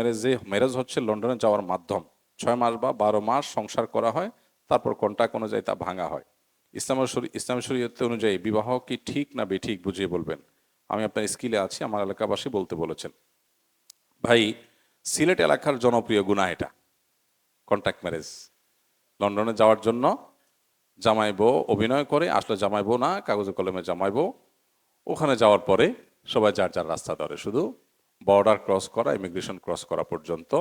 ম্যারেজ হচ্ছে লন্ডনে যাওয়ার মাধ্যম। 6 মাস বা 12 মাস সংসার করা হয়, তারপর কন্ট্রাক্ট অনুযায়ী তা ভাঙা হয়। ইসলাম শরীয়ত অনুযায়ী বিবাহ কি ঠিক না বেঠিক বুঝিয়ে বলবেন। আমি আপনার স্কিলে আছি, আমার এলাকাবাসী বলতে বলেছেন। ভাই, সিলেট এলাকার জনপ্রিয় গুনাহ এটা, কন্ট্রাক্ট ম্যারেজ। লন্ডনে যাওয়ার জন্য জামাই বউ অভিনয় করে, আসলে জামাই বউ না, কাগজে কলমে জামাই বউ। ওখানে যাওয়ার পরে সবাই যার যার রাস্তা ধরে, শুধু বর্ডার ক্রস করা, ইমিগ্রেশন ক্রস করা পর্যন্ত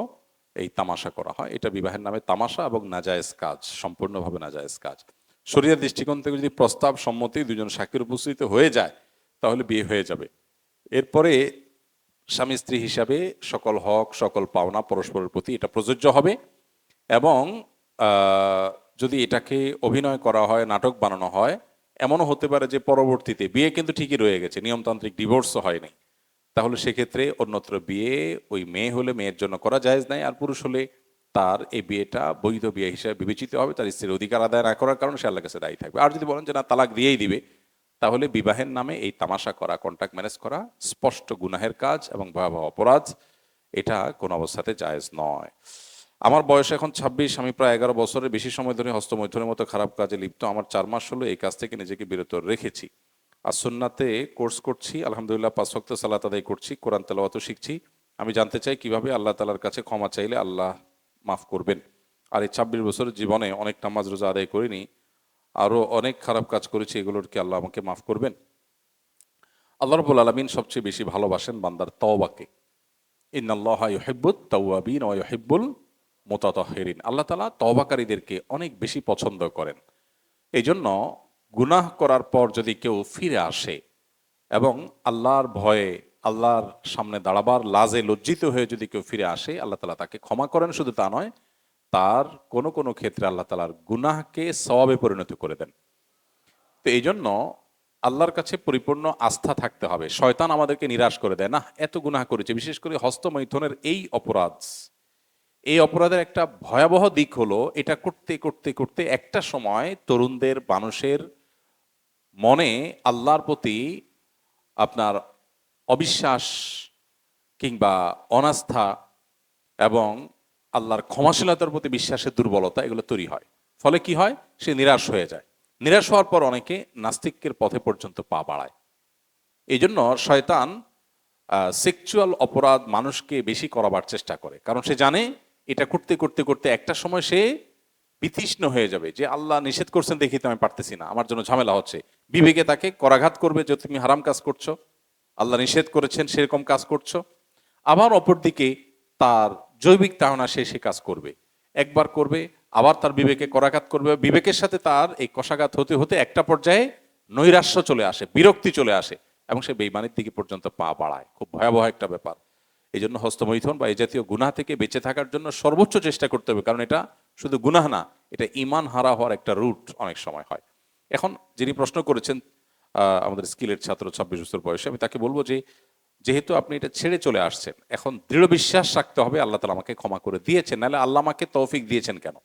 এই তামাশা করা হয়। এটা বিবাহের নামে তামাশা এবং নাজায়েজ কাজ, সম্পূর্ণভাবে নাজায়েজ কাজ। শরীয়তের দৃষ্টিকোণ থেকে যদি প্রস্তাব সম্মতি দুজন সাক্ষীর উপস্থিত হয়ে যায়, তাহলে বিয়ে হয়ে যাবে। এরপরে স্বামী স্ত্রী হিসাবে সকল হক, সকল পাওনা পরস্পরের প্রতি এটা প্রযোজ্য হবে। এবং যদি এটাকে অভিনয় করা হয়, নাটক বানানো হয়, এমনও হতে পারে যে পরবর্তীতে বিয়ে কিন্তু ঠিকই রয়ে গেছে, নিয়মতান্ত্রিক ডিভোর্সও হয়নি, তাহলে সেক্ষেত্রে অন্যত্র বিয়ে ওই মেয়ে হলে মেয়ের জন্য করা জায়েজ নাই, আর পুরুষ হলে তার এই বিয়েটা বৈধ বিয়ে হিসেবে বিবেচিত হবে। তার স্ত্রীর অধিকার আদায় না করার কারণে সে আল্লাহর কাছে দায়ী থাকবে। আর যদি বলেন যে না, তালাক দিয়েই দিবে, তাহলে বিবাহের নামে এই তামাশা করা, কন্ট্রাক্ট ম্যারেজ করা স্পষ্ট গুনাহের কাজ এবং ভয়াবহ অপরাধ। এটা কোনো অবস্থাতে জায়েজ নয়। আমার বয়স এখন 26, আমি প্রায় 11 বছরের বেশি সময় ধরে হস্তমৈথুনের মতো খারাপ কাজে লিপ্ত। আমার 4 মাস হলো এই কাজ থেকে নিজেকে বিরত রেখেছি। আর সুন্নাতে কোর্স করছি, আলহামদুলিল্লাহ 5 ওয়াক্ত সালাত আদায় করছি, কোরআন তেলাওয়াতও শিখছি। আমি জানতে চাই কিভাবে আল্লাহ তাআলার কাছে ক্ষমা চাইলে আল্লাহ মাফ করবেন। আর এই 26 বছরের জীবনে অনেক নামাজ রোজা আদায় করিনি, আরও অনেক খারাপ কাজ করেছি, এগুলোর কি আল্লাহ আমাকে মাফ করবেন? আল্লাহ রাব্বুল আলামিন সবচেয়ে বেশি ভালোবাসেন বান্দার তওবাকে। ইন্নাল্লাহা ইউহিব্বুত তাওয়াবিন ওয়া ইউহিব্বুল মুতাতাহহিরিন। আল্লাহ তাআলা তওবাকারীদেরকে অনেক বেশি পছন্দ করেন। এই জন্য গুনাহ করার পর যদি কেউ ফিরে আসে এবং আল্লাহর ভয়ে আল্লাহর সামনে দাঁড়াবার লাজে লজ্জিত হয়ে যদি কেউ ফিরে আসে, আল্লাহ তাআলা তাকে ক্ষমা করেন। শুধু তা নয়, তার কোনো কোনো ক্ষেত্রে আল্লাহ তাআলার গুনাহকে সওয়াবে পরিণত করে দেন। তো এই জন্য আল্লাহর কাছে পরিপূর্ণ আস্থা থাকতে হবে। শয়তান আমাদেরকে নিরাশ করে দেয় না, এত গুনাহ করেছে। বিশেষ করে হস্তমৈথুনের এই অপরাধ, এই অপরাধের একটা ভয়াবহ দিক হলো, এটা করতে করতে করতে একটা সময় তরুণদের, মানুষের মনে আল্লাহর প্রতি আপনার অবিশ্বাস কিংবা অনাস্থা এবং আল্লাহর ক্ষমাশীলতার প্রতি বিশ্বাসের দুর্বলতা, এগুলো তৈরি হয়। ফলে কি হয়, সে নিরাশ হয়ে যায়। নিরাশ হওয়ার পর অনেকে নাস্তিকের পথে পর্যন্ত পা বাড়ায়। এই জন্য শয়তান সেক্সুয়াল অপরাধ মানুষকে বেশি করাবার চেষ্টা করে, কারণ সে জানে এটা করতে করতে করতে একটা সময় সে বিতৃষ্ণ হয়ে যাবে, যে আল্লাহ নিষেধ করছেন দেখি তো আমি পারতেছি না, আমার জন্য ঝামেলা হচ্ছে। বিবেকে তাকে করাঘাত করবে যে তুমি হারাম কাজ করছো, আল্লাহ নিষেধ করেছেন সেরকম কাজ করছো। আবার অপরদিকে তার জৈবিক তাড়না সে কাজ করবে, একবার করবে, আবার তার বিবেকে করাঘাত করবে। বিবেকের সাথে তার এই কষাঘাত হতে হতে একটা পর্যায়ে নৈরাশ্য চলে আসে, বিরক্তি চলে আসে এবং সে বেঈমানির দিকে পর্যন্ত পা বাড়ায়। খুব ভয়াবহ একটা ব্যাপার। এই জন্য হস্তমৈথুন বা এই জাতীয় গুনাহ থেকে বেঁচে থাকার জন্য সর্বোচ্চ চেষ্টা করতে হবে, কারণ এটা শুধু গুনাহ না, এটা ঈমান হারা হওয়ার একটা রুট অনেক সময় হয়। এখন যিনি প্রশ্ন করেছেন, আমাদের স্কিলের ছাত্র, 26 বছর বয়সে, আমি তাকে বলবো যে যেহেতু আপনি এটা ছেড়ে চলে আসছেন, এখন দৃঢ় বিশ্বাস রাখতে হবে আল্লাহ তাআলা আমাকে ক্ষমা করে দিয়েছেন, নাহলে আল্লাহ আমাকে তৌফিক দিয়েছেন কেন?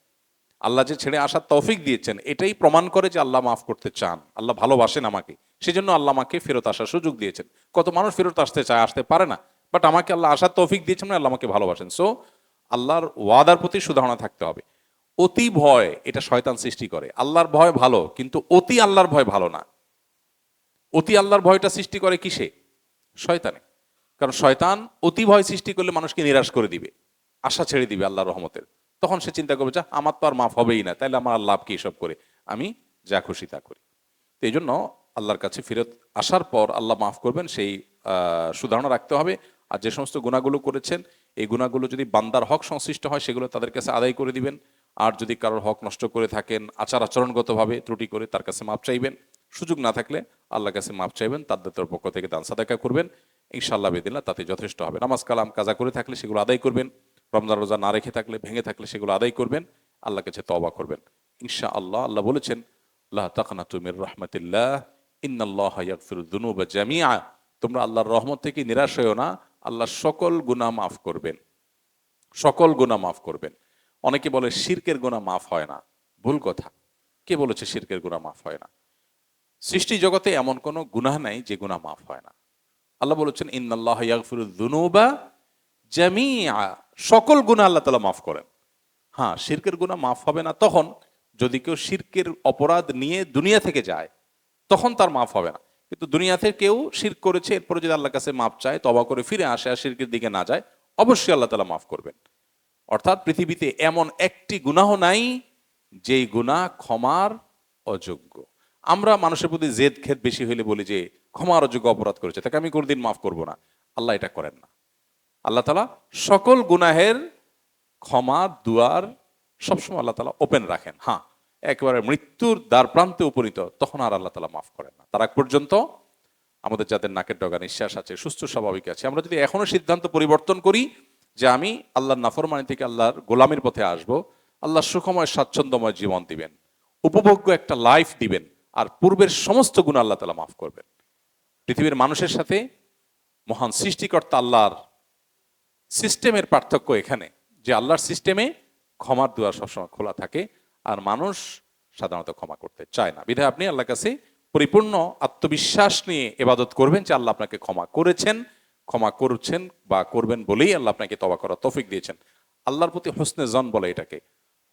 আল্লাহ যে ছেড়ে আসার তৌফিক দিয়েছেন, এটাই প্রমাণ করে যে আল্লাহ মাফ করতে চান, আল্লাহ ভালোবাসেন আমাকে, সেজন্য আল্লাহ আমাকে ফেরত আসার সুযোগ দিয়েছেন। কত মানুষ ফেরত আসতে চায়, আসতে পারে না, বাট আমাকে আল্লাহ আসার তৌফিক দিয়েছেন, মানে আল্লাহ আমাকে ভালোবাসেন। সো আল্লাহর ওয়াদার প্রতি সুধারণা থাকতে হবে। অতি ভয় এটা শয়তান সৃষ্টি করে। আল্লাহর ভয় ভালো, কিন্তু অতি আল্লাহর ভয় ভালো না। অতি আল্লাহর ভয়টা সৃষ্টি করে কিসে? শয়তানে। কারণ শয়তান অতি ভয় সৃষ্টি করলে মানুষকে নিরাশ করে দিবে, আশা ছেড়ে দিবে আল্লাহর রহমতের। তখন সে চিন্তা করবে, যা আমার তো আর মাফ হবেই না, তাইলে আমার লাভ কি এসব করে, আমি যা খুশি তা করি। তো এই জন্য আল্লাহর কাছে ফেরত আসার পর আল্লাহ মাফ করবেন, সেই সুধারণা রাখতে হবে। আর যে সমস্ত গুনাহগুলো করেছেন, এই গুনাহগুলো যদি বান্দার হক সংশ্লিষ্ট হয়, সেগুলো তাদের কাছে আদায় করে দিবেন। আর যদি কারোর হক নষ্ট করে থাকেন, আচার আচরণগতভাবে ত্রুটি করে, তার কাছে মাপ চাইবেন। সুযোগ না থাকলে আল্লাহর কাছে মাপ চাইবেন, তাদের পক্ষ থেকে দান সাদাকা করবেন। ইনশাআল্লাহ বিদিনল্লাহ তাতে যথেষ্ট হবে। নামাজ কালাম কাজা করে থাকলে সেগুলো আদায় করবেন। রমজান রোজা না রেখে থাকলে, ভেঙে থাকলে সেগুলো আদায় করবেন। আল্লাহর কাছে তওবা করবেন। ইনশাআল্লাহ। আল্লাহ বলেছেন, লা তাকনাতু মির রাহমাতিল্লাহ ইন্নাল্লাহা ইয়াগফিরুয যুনুবা জামিআ, তোমরা আল্লাহর রহমত থেকে নিরাশ হয়ো না, আল্লাহ সকল গুনাহ মাফ করবেন, সকল গুনাহ মাফ করবেন। অনেকে বলে শিরকের গুনাহ মাফ হয় না, ভুল কথা। কে বলেছে শিরকের গুনাহ মাফ হয় না? সৃষ্টি জগতে এমন কোনো গুনাহ নাই যে গুনাহ মাফ হয় না। আল্লাহ বলেছেন ইন্নাল্লাহা ইয়াগফিরুয যুনুবা জামিআ, সকল গুনাহ আল্লাহ তাআলা মাফ করেন। হ্যাঁ, শিরকের গুনাহ মাফ হবে না তখন যদি কেউ শিরকের অপরাধ নিয়ে দুনিয়া থেকে যায়, তখন তার মাফ হবে না। কিন্তু দুনিয়াতে কেউ শিরক করেছে, এরপরে যদি আল্লাহর কাছে মাফ চায়, তওবা করে ফিরে আসে আর শিরকের দিকে না যায়, অবশ্যই আল্লাহ তাআলা মাফ করবেন। অর্থাৎ পৃথিবীতে এমন একটি গুনাহ নাই যেই গুনাহ ক্ষমার অযোগ্য। আমরা মানুষের প্রতি জেদ খেদ বেশি হইলে বলি যে ক্ষমার অযোগ্য অপরাধ করেছে, তাকে আমি কোনোদিন মাফ করব না। আল্লাহ এটা করেন না। আল্লাহ তাআলা সকল গুনাহের ক্ষমা দুয়ার সবসময় আল্লাহ তাআলা ওপেন রাখেন। হ্যাঁ, একেবারে মৃত্যুর দ্বার প্রান্তে উপনীত, তখন আর আল্লাহ তাআলা মাফ করেন না। তার আগ পর্যন্ত আমাদের যাদের নাকের ডগা নিঃশ্বাস আছে, সুস্থ স্বাভাবিক আছে, আমরা যদি এখনো সিদ্ধান্ত পরিবর্তন করি যে আমি আল্লাহর নাফরমানি থেকে আল্লাহর গোলামির পথে আসব, আল্লাহ সুখময় স্বাচ্ছন্দ্যময় জীবন দিবেন, উপভোগ্য একটা লাইফ দিবেন, আর পূর্বের সমস্ত গুনাহ আল্লাহ তাআলা মাফ করবেন। পৃথিবীর মানুষের সাথে মহান সৃষ্টিকর্তা আল্লাহর সিস্টেমের পার্থক্য এখানে যে আল্লাহর সিস্টেমে ক্ষমার দুয়ার সবসময় খোলা থাকে, আর মানুষ সাধারণত ক্ষমা করতে চায় না। বিধায় আপনি আল্লাহর কাছে পরিপূর্ণ আত্মবিশ্বাস নিয়ে ইবাদত করবেন যে আল্লাহ আপনাকে ক্ষমা করেছেন, ক্ষমা করছেন বা করবেন বলেই আল্লাহ আপনাকে তওবা করার তৌফিক দিয়েছেন। আল্লাহর প্রতি হোসনে জন বলে, এটাকে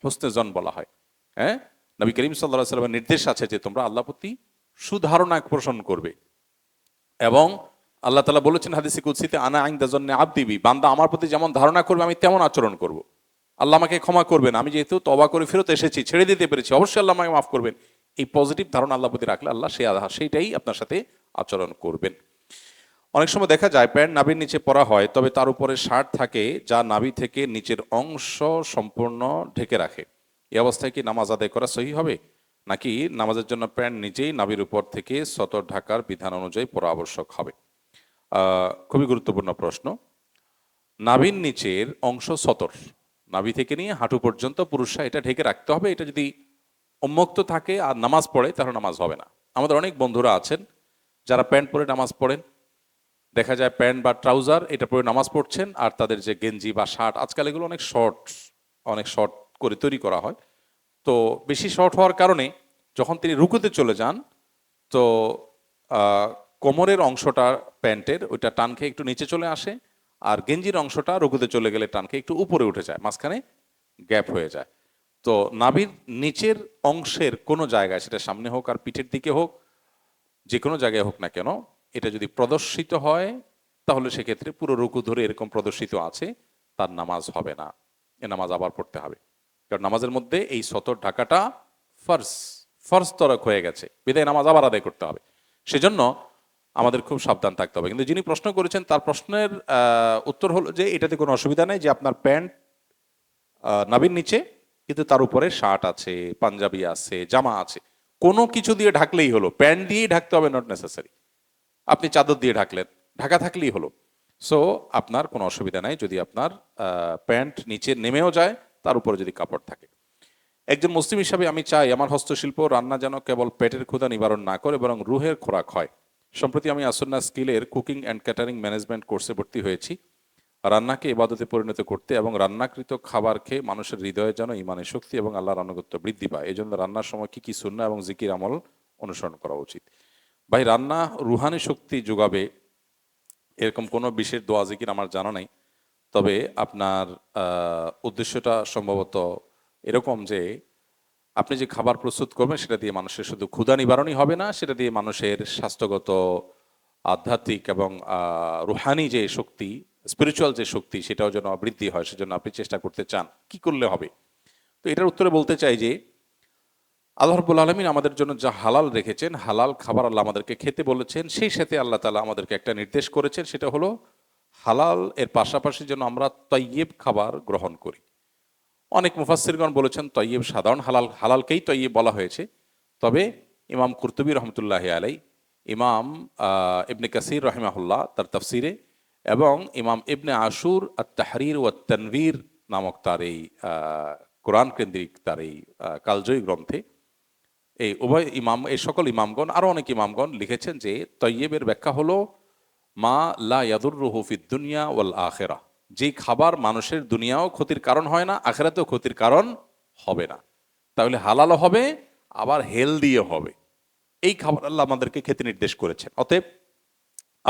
হোসনে জন বলা হয়। হ্যাঁ, নবী করিম সাল্লাল্লাহু আলাইহি ওয়াসাল্লামের নির্দেশ আছে যে তোমরা আল্লাহর প্রতি সুধারণা পোষণ করবে। এবং আল্লাহ তাআলা বলেছেন হাদিসে কুদসিতে, আনা ইনদা যন্নি আবদি বি, বান্দা আমার প্রতি যেমন ধারণা করবে আমি তেমন আচরণ করব। আল্লাহ আমাকে ক্ষমা করবেন, আমি যেহেতু তওবা করে ফেরত এসেছি, ছেড়ে দিতে পেরেছি, অবশ্যই আল্লাহ আমাকে মাফ করবেন। এই পজিটিভ ধারণা আল্লাহর প্রতি রাখলে আল্লাহ সেইটাই আপনার সাথে আচরণ করবেন। অনেক সময় দেখা যায় প্যান্ট নাভির নিচে পরা হয়, তবে তার উপরে শার্ট থাকে যা নাভি থেকে নিচের অংশ সম্পূর্ণ ঢেকে রাখে। এই অবস্থায় কি নামাজ আদায় করা সহিহ হবে, নাকি নামাজের জন্য প্যান্ট নিজেই নাভির উপর থেকে সতর ঢাকার বিধান অনুযায়ী পরা আবশ্যক হবে? খুবই গুরুত্বপূর্ণ প্রশ্ন। নাভির নিচের অংশ সতর, নাভি থেকে নিয়ে হাঁটু পর্যন্ত পুরুষরা এটা ঢেকে রাখতে হবে। এটা যদি উন্মুক্ত থাকে আর নামাজ পড়ে তাহলে নামাজ হবে না। আমাদের অনেক বন্ধুরা আছেন যারা প্যান্ট পরে নামাজ পড়েন, দেখা যায় প্যান্ট বা ট্রাউজার এটা পরে নামাজ পড়ছেন, আর তাদের যে গেঞ্জি বা শার্ট, আজকাল এগুলো অনেক শর্ট করে তৈরি করা হয়। তো বেশি শর্ট হওয়ার কারণে যখন তিনি রুকুতে চলে যান, তো কোমরের অংশটা প্যান্টের ওইটা টান খেয়ে একটু নিচে চলে আসে, আর গেঞ্জির অংশটা রুকুতে চলে গেলে টান খেয়ে একটু উপরে উঠে যায়, মাঝখানে গ্যাপ হয়ে যায়। তো নাভির নিচের অংশের কোনো জায়গায়, সেটা সামনে হোক আর পিঠের দিকে হোক, যে কোনো জায়গায় হোক না কেন, এটা যদি প্রদর্শিত হয় তাহলে সেক্ষেত্রে পুরো রুকু ধরে এরকম প্রদর্শিত আছে, তার নামাজ হবে না, এ নামাজ আবার পড়তে হবে। কারণ নামাজের মধ্যে এই সতর ঢাকাটা ফরজ তরক হয়ে গেছে, বিদায় নামাজ আবার আদায় করতে হবে। সেজন্য আমাদের খুব সাবধান থাকতে হবে। কিন্তু যিনি প্রশ্ন করেছেন তার প্রশ্নের উত্তর হলো যে এটাতে কোনো অসুবিধা নেই, যে আপনার প্যান্ট নাভির নিচে কিন্তু তার উপরে শার্ট আছে, পাঞ্জাবি আছে, জামা আছে, কোনো কিছু দিয়ে ঢাকলেই হলো, প্যান্ট দিয়েই ঢাকতে হবে নট নেসেসারি। আপনি চাদর দিয়ে ঢাকলেন, ঢাকা থাকলেই হলো। সো আপনার কোনো অসুবিধা নাই যদি আপনার প্যান্ট নিচে নেমেও যায়, তার উপরে যদি কাপড় থাকে। একজন মুসলিম হিসাবে আমি চাই আমার হস্তশিল্প রান্না যেন কেবল পেটের ক্ষুধা নিবারণ না করে বরং রুহের খোরাক হয়। সম্প্রতি আমি আসন্না স্কিলের কুকিং অ্যান্ড ক্যাটারিং ম্যানেজমেন্ট কোর্সে ভর্তি হয়েছি। রান্নাকে ইবাদতে পরিণত করতে এবং রান্নাকৃত খাবার খেয়ে মানুষের হৃদয়ে যেন ইমানের শক্তি এবং আল্লাহর আনুগত্য বৃদ্ধি পায়, এই জন্য রান্নার সময় কি কি সুন্নাহ এবং জিকির আমল অনুসরণ করা উচিত? ভাই, রান্না রুহানি শক্তি যোগাবে এরকম কোনো বিশেষ দোয়া জিকির আমার জানা নাই। তবে আপনার উদ্দেশ্যটা সম্ভবত এরকম যে আপনি যে খাবার প্রস্তুত করবেন সেটা দিয়ে মানুষের শুধু ক্ষুধা নিবারণই হবে না, সেটা দিয়ে মানুষের স্বাস্থ্যগত, আধ্যাত্মিক এবং রুহানি যে শক্তি, স্পিরিচুয়াল যে শক্তি, সেটাও যেন বৃদ্ধি হয়। সেজন্য আপনি চেষ্টা করতে চান, কি করলে হবে? তো এটার উত্তরে বলতে চাই যে আল্লাহ রাব্বুল আলামিন আমাদের জন্য যা হালাল রেখেছেন, হালাল খাবার আল্লাহ আমাদেরকে খেতে বলেছেন, সেই সাথে আল্লাহ তাআলা আমাদেরকে একটা নির্দেশ করেছেন, সেটা হলো হালাল এর পাশাপাশি যেন আমরা তয়্যিব খাবার গ্রহণ করি। অনেক মুফাসসিরগণ বলেছেন তয়্যিব সাধারণ হালালকেই তয়্যিব বলা হয়েছে। তবে ইমাম কুরতুবী রহমতুল্লাহি আলাই, ইমাম ইবনে কাসির রহিমাহুল্লাহ তার তাফসিরে, এবং ইমাম ইবনে আশুর আত তাহরির ওয়াত তানভীর নামক তার এই কোরআন কেন্দ্রিক তার এই কালজয়ী গ্রন্থে এই উভয় ইমাম, এই সকল ইমামগণ, আরো অনেক ইমামগণ লিখেছেন যে তৈয়বের ব্যাখ্যা হলো মা লা ইয়াদুররুহু ফিদ দুনিয়া ওয়াল আখিরাহ, যেই খাবার মানুষের দুনিয়াও ক্ষতির কারণ হয় না, আখিরাতেও ক্ষতির কারণ হবে না। তাহলে হালালও হবে, আবার হেলদিও হবে। এই খাবার আল্লাহ আমাদেরকে খেতে নির্দেশ করেছেন। অতএব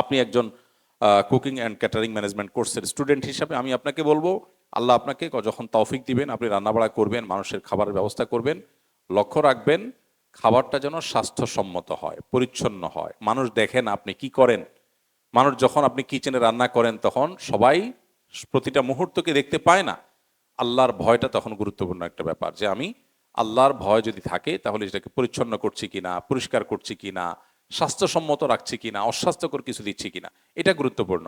আপনি একজন কুকিং অ্যান্ড ক্যাটারিং ম্যানেজমেন্ট কোর্সের স্টুডেন্ট হিসাবে আমি আপনাকে বলবো, আল্লাহ আপনাকে যখন তৌফিক দিবেন, আপনি রান্নাবাড়া করবেন, মানুষের খাবারের ব্যবস্থা করবেন, লক্ষ্য রাখবেন খাবারটা যেন স্বাস্থ্যসম্মত হয়, পরিচ্ছন্ন হয়, মানুষ দেখেন আপনি কি করেন। মানুষ যখন আপনি কিচেনে রান্না করেন তখন সবাই প্রতিটা মুহূর্তকে দেখতে পায় না। আল্লাহর ভয়টা তখন গুরুত্বপূর্ণ একটা ব্যাপার, যে আমি আল্লাহর ভয় যদি থাকে তাহলে এটাকে পরিচ্ছন্ন করছি কিনা, পরিষ্কার করছি কিনা, স্বাস্থ্যসম্মত রাখছি কিনা, অস্বাস্থ্যকর কিছু দিচ্ছি কিনা, এটা গুরুত্বপূর্ণ।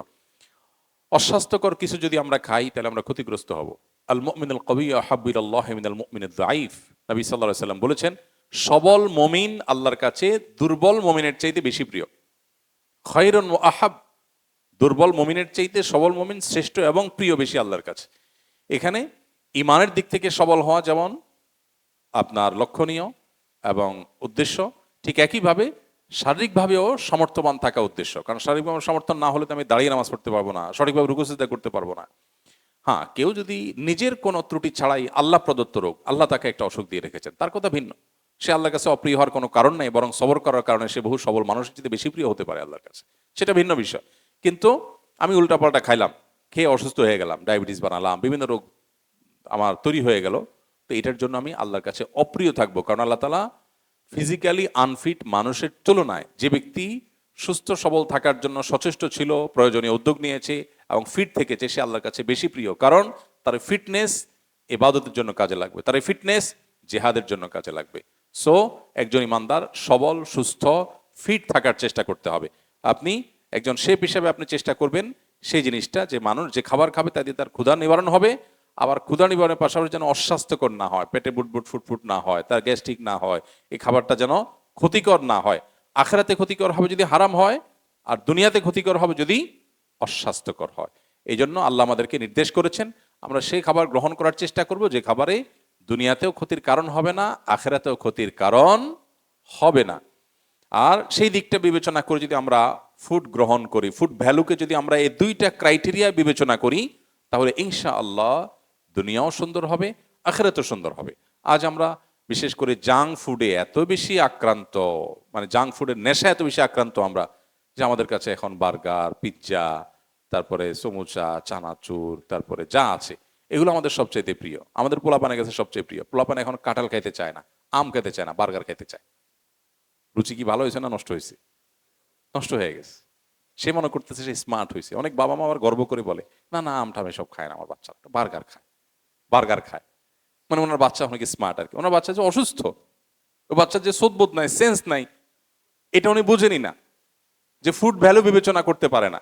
অস্বাস্থ্যকর কিছু যদি আমরা খাই তাহলে আমরা ক্ষতিগ্রস্ত হব। আল মুমিনুল কওয়ি আহাব্বু ইলাল্লাহি মিনাল মুমিনিদ যায়ীফ, নবী সাল্লাল্লাহু আলাইহি ওয়াসাল্লাম বলেছেন সবল মুমিন আল্লাহর কাছে দুর্বল মুমিনের চাইতে বেশি প্রিয়। খায়রুন ওয়া আহাব, দুর্বল মুমিনের চাইতে সবল মুমিন শ্রেষ্ঠ এবং প্রিয় বেশি আল্লাহর কাছে। এখানে ইমানের দিক থেকে সবল হওয়া যেমন আপনার লক্ষণীয় এবং উদ্দেশ্য, ঠিক একইভাবে শারীরিকভাবেও সমর্থবান থাকা উদ্দেশ্য। কারণ শারীরিকভাবে সমর্থন না হলে তো আমি দাঁড়িয়ে নামাজ পড়তে পারবো না, সঠিকভাবে রুকু সিজদা করতে পারবো না। হ্যাঁ, কেউ যদি নিজের কোনো ত্রুটি ছাড়াই আল্লাহ প্রদত্ত রোগ, আল্লাহ তাকে একটা অসুখ দিয়ে রেখেছেন, তার কথা ভিন্ন। সে আল্লাহর কাছে অপ্রিয় হওয়ার কোনো কারণ নেই, বরং সবর করার কারণে সে বহু সবল মানুষের চেয়ে বেশি প্রিয় হতে পারে আল্লাহর কাছে, সেটা ভিন্ন বিষয়। কিন্তু আমি উল্টাপাল্টা খাইলাম, খেয়ে অসুস্থ হয়ে গেলাম, ডায়াবেটিস বানালাম, বিভিন্ন রোগ আমার তৈরি হয়ে গেল, তো এটার জন্য আমি আল্লাহর কাছে অপ্রিয় থাকবো। কারণ আল্লাহ তাআলা ফিজিক্যালি আনফিট মানুষের তুলনায় যে ব্যক্তি সুস্থ সবল থাকার জন্য সচেষ্ট ছিল, প্রয়োজনীয় উদ্যোগ নিয়েছে এবং ফিট থেকেছে, সে আল্লাহর কাছে বেশি প্রিয়। কারণ তার ফিটনেস ইবাদতের জন্য কাজে লাগবে, তার ফিটনেস জিহাদের জন্য কাজে লাগবে। সো একজন ইমানদার সবল, সুস্থ, ফিট থাকার চেষ্টা করতে হবে। আপনি একজন শেফ হিসেবে আপনি চেষ্টা করবেন সেই জিনিসটা, যে মানুষ যে খাবার খাবে তা দিয়ে তার ক্ষুধা নিবারণ হবে, আবার ক্ষুধা নিবারণের পাশাপাশি যেন অস্বাস্থ্যকর না হয়, পেটে বুটবুট ফুটফুট না হয়, তার গ্যাস্ট্রিক না হয়, এই খাবারটা যেন ক্ষতিকর না হয়। আখিরাতে ক্ষতিকর হবে যদি হারাম হয়, আর দুনিয়াতে ক্ষতিকর হবে যদি অস্বাস্থ্যকর হয়। এই জন্য আল্লাহ আমাদেরকে নির্দেশ করেছেন আমরা সেই খাবার গ্রহণ করার চেষ্টা করব যে খাবারে দুনিয়াতেও ক্ষতির কারণ হবে না, আখিরাতেও ক্ষতির কারণ হবে না। আর সেই দিকটা বিবেচনা করে যদি আমরা ফুড গ্রহণ করি, ফুড ভ্যালুকে যদি আমরা এই দুইটা ক্রাইটেরিয়া বিবেচনা করি, তাহলে ইনশাআল্লাহ দুনিয়াও সুন্দর হবে, আখিরাতও সুন্দর হবে। আজ আমরা বিশেষ করে জাঙ্ক ফুডে এত বেশি আক্রান্ত, মানে জাঙ্ক ফুডের নেশা এত বেশি আক্রান্ত আমরা, যে আমাদের কাছে এখন বার্গার, পিৎজা, তারপরে সমুচা, চানাচুর, তারপরে যা আছে এগুলো আমাদের সবচেয়ে প্রিয়। আমাদের পোলাপানের কাছে সবচেয়ে প্রিয়। পোলাপান এখন কাঁঠাল খাইতে চায় না, আম খেতে চায় না, বার্গার খেতে চায়। রুচি কি ভালো হয়েছে না নষ্ট হয়েছে? নষ্ট হয়ে গেছে। সে মনে করতেছে সে স্মার্ট হয়েছে। অনেক বাবা মা আবার গর্ব করে বলে, না না, আমটা আমি সব খায় না, আমার বাচ্চা বার্গার খায়, বার্গার খায়। মানে ওনার বাচ্চা অনেক স্মার্ট আর কি। ওনার বাচ্চা যে অসুস্থ, ও বাচ্চার যে সোদবোধ নাই, সেন্স নাই, এটা উনি বুঝেনি না, যে ফুড ভ্যালু বিবেচনা করতে পারে না,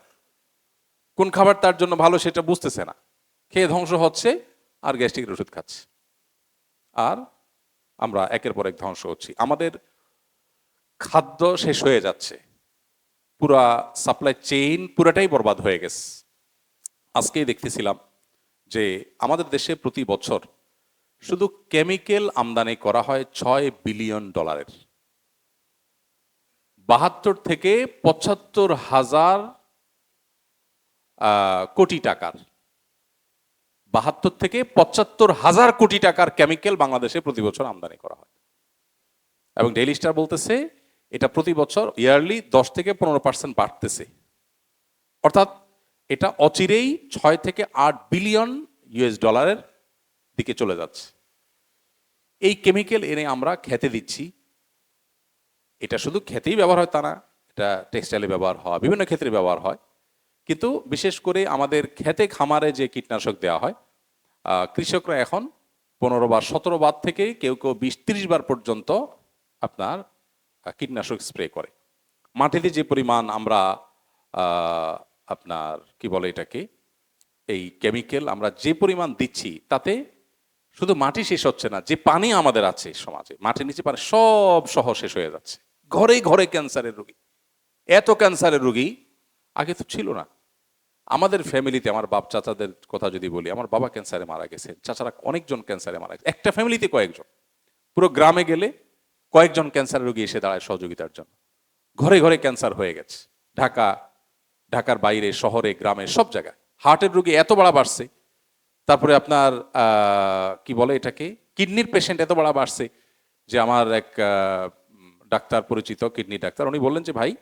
কোন খাবার তার জন্য ভালো সেটা বুঝতেছে না, খেয়ে ধ্বংস হচ্ছে আর গ্যাস্ট্রিকের ওষুধ খাচ্ছে। আর আমরা একের পর এক ধ্বংস হচ্ছি, আমাদের খাদ্য শেষ হয়ে যাচ্ছে, পুরা সাপ্লাই চেইন পুরাটাই বরবাদ হয়ে গেছে। আজকেই দেখতেছিলাম যে আমাদের দেশে প্রতি বছর শুধু কেমিক্যাল আমদানি করা হয় $6 বিলিয়ন, 72 থেকে 75,000 কোটি টাকার, 72 থেকে 75,000 কোটি টাকার কেমিক্যাল বাংলাদেশে প্রতি বছর আমদানি করা হয়। এবং ডেইলি স্টার বলতেছে এটা প্রতি বছর ইয়ারলি 10 থেকে 15% বাড়তেছে। অর্থাৎ এটা অচিরেই 6 থেকে 8 বিলিয়ন US ডলারের দিকে চলে যাচ্ছে। এই কেমিক্যাল এনে আমরা খেতে দিচ্ছি। এটা শুধু খেতেই ব্যবহার হয় তা না, এটা টেক্সটাইলে ব্যবহার হয়, বিভিন্ন ক্ষেত্রে ব্যবহার হয়। কিন্তু বিশেষ করে আমাদের খেতে খামারে যে কীটনাশক দেওয়া হয়, কৃষকরা এখন 15 বার 17 বার থেকে কেউ কেউ 20-30 বার পর্যন্ত আপনার কীটনাশক স্প্রে করে। মাটিতে যে পরিমাণ আমরা আপনার কি বলে এটাকে, এই কেমিক্যাল আমরা যে পরিমাণ দিচ্ছি, তাতে শুধু মাটি শেষ হচ্ছে না, যে পানি আমাদের আছে সমাজে, মাটির নিচে পানি সব সহ শেষ হয়ে যাচ্ছে। ঘরে ঘরে ক্যান্সারের রোগী, এত ক্যান্সারের রোগী আগে তো ছিল না। আমাদের ফ্যামিলিতে আমার বাপ চাচাদের কথা যদি বলি, আমার বাবা ক্যান্সারে মারা গেছে, চাচারা অনেকজন ক্যান্সারে মারা গেছে, একটা ফ্যামিলিতে কয়েকজন। পুরো গ্রামে গেলে কয়েকজন ক্যান্সার রোগী এসে দাঁড়ায় সহযোগিতার জন্য। ঘরে ঘরে ক্যান্সার হয়ে গেছে, ঢাকা, ঢাকার বাইরে, শহরে, গ্রামে, সব জায়গায় হার্টের রোগী এত বাড়া বাড়ছে। তারপরে আপনার কি বলে এটাকে, কিডনির পেশেন্ট এত বাড়া বাড়ছে যে আমার এক ডাক্তার পরিচিত, কিডনি ডাক্তার, উনি বললেন যে ভাই,